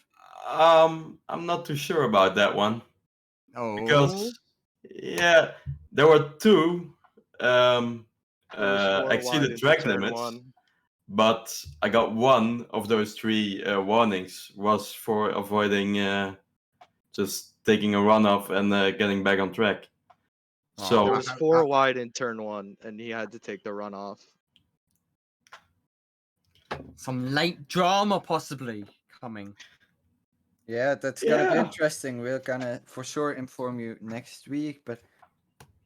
I'm not too sure about that one
Oh.
because yeah, there were two
It was 4 wide
exceeded
into
track
turn
limits,
1.
but I got one of those 3 warnings was for avoiding just taking a run off and getting back on track.
Oh,
So
It was 4 wide in turn 1, and he had to take the run off.
Some late drama possibly coming.
Yeah, that's gonna be
Yeah.
interesting. We're gonna for sure inform you next week. But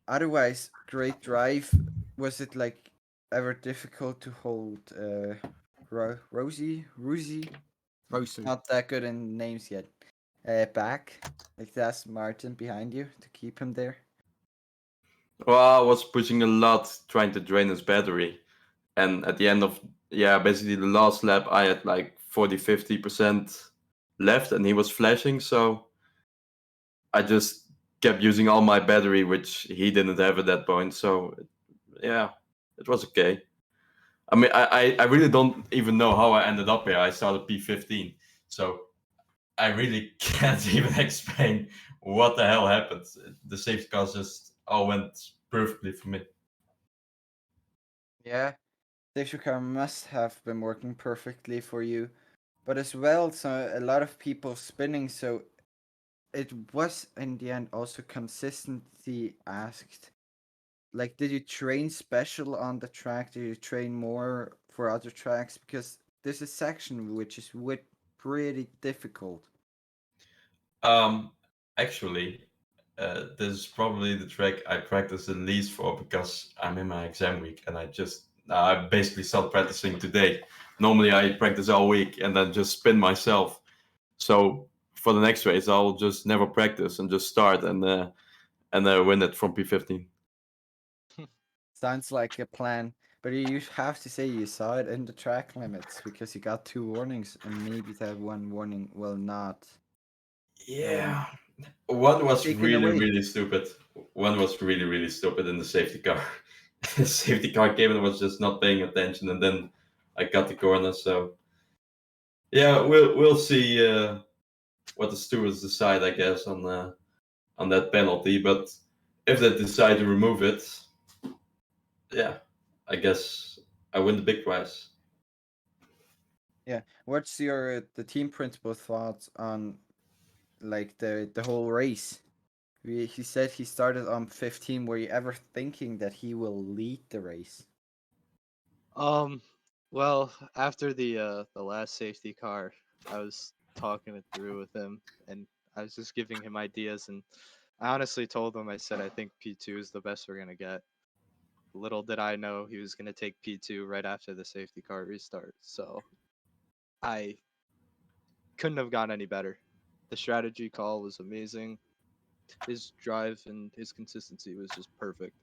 otherwise, great drive. Was it like ever difficult to hold Rosie?
Rosu.
Not that good in names yet. Back. Like that's Martin behind you to keep him there.
well, I was pushing a lot trying to drain his battery. And at the end of, basically the last lap, I had like 40-50% left and he was flashing. So I just kept using all my battery, which he didn't have at that point. So yeah, it was okay. I mean, I really don't even know how I ended up here. I started P15. So I really can't even explain what the hell happened. The safety cars just all went perfectly for me.
Yeah, safety car must have been working perfectly for you, but as well, so a lot of people spinning. So it was in the end also consistency asked. Like, did you train special on the track? Did you train more for other tracks? Because there's a section which is pretty difficult.
Um, Actually, this is probably the track I practice the least for because I'm in my exam week and I basically started practicing today. Normally I practice all week and then just spin myself. So for the next race, I'll just never practice and just start and win it from P15.
Sounds like a plan. But you have to say you saw it in the track limits because you got 2 warnings and maybe that one warning will not
Yeah, one was
taken
really
away.
really stupid. One was really really stupid in the safety car. The safety car came and was just not paying attention, and then I got the corner. So yeah, we'll see what the stewards decide, I guess, on that penalty. But if they decide to remove it, yeah, I guess I win the big prize.
Yeah. What's your the team principal thoughts on like the whole race? He said he started on 15. Were you ever thinking that he will lead the race?
Well, after the last safety car, I was talking it through with him, and I was just giving him ideas, and I honestly told him, I said, I think P2 is the best we're gonna get. Little did I know he was gonna take P2 right after the safety car restart, so I couldn't have gone any better. The strategy call was amazing. His drive and his consistency was just perfect.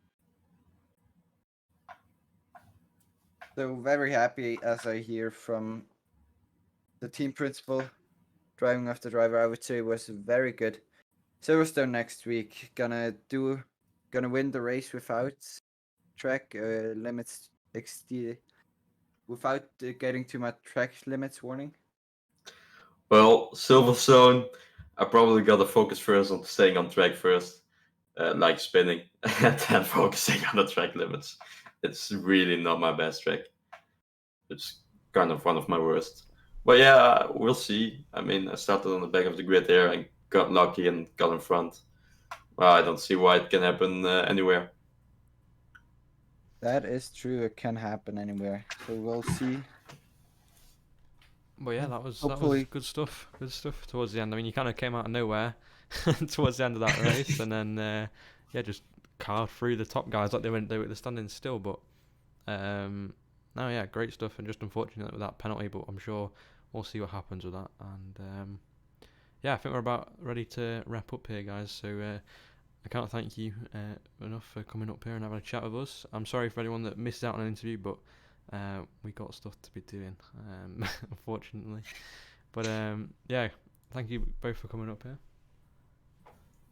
So very happy as I hear from the team principal driving off the driver. I would say was very good. Silverstone next week gonna win the race without track limits exceed without getting too much track limits warning.
Well, Silverstone, I probably got to focus first on staying on track first, like spinning, and then focusing on the track limits. It's really not my best track. It's kind of one of my worst. But yeah, we'll see. I mean, I started on the back of the grid there and got lucky and got in front. Well, I don't see why it can happen anywhere.
That is true. It can happen anywhere. So we'll see.
But yeah, that was
Hopefully,
good stuff. Good stuff towards the end. I mean, you kind of came out of nowhere towards the end of that race, and then yeah, just carved through the top guys like they were standing still. But no, yeah, great stuff, and just unfortunate with that penalty. But I'm sure we'll see what happens with that. And yeah, I think we're about ready to wrap up here, guys. So I can't thank you enough for coming up here and having a chat with us. I'm sorry for anyone that missed out on an interview, but we got stuff to be doing, unfortunately. But yeah, thank you both for coming up here.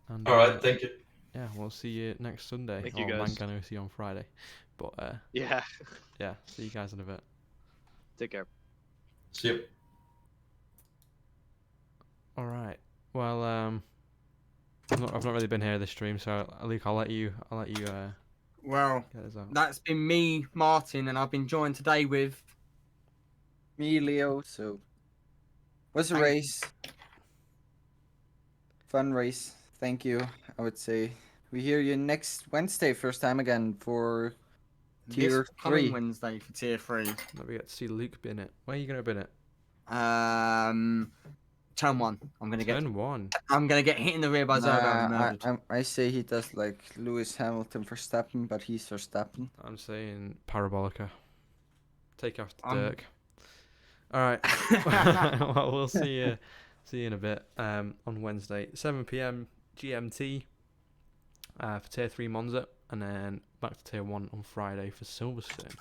And,
All right, thank you.
yeah, we'll see you next Sunday.
Thank you,
Or
guys.
Mangano see you on Friday. But
Yeah.
yeah, see you guys in a bit.
Take care.
See you.
All right. Well, I've not really been here this stream, so Luke, I'll let you
Well,
get us out.
that's been me, Martin, and I've been joined today with.
me, Leo. So was a
Thank-
race, fun race. Thank you. I would say we hear you next Wednesday, first time again for Tier
This coming
3.
Wednesday for Tier 3.
Maybe get to see Luke bin it. Where are you gonna bin it?
Turn 1. I'm gonna
Turn 1.
get hit in the rear by Zergo and murdered.
I say he does like Lewis Hamilton for Verstappen, but he's Verstappen.
I'm saying Parabolica. Take after
I'm-
Dirk. All right. Well, we'll see you in a bit. On Wednesday, 7 p.m. GMT. For Tier 3 Monza, and then back to Tier 1 on Friday for Silverstone.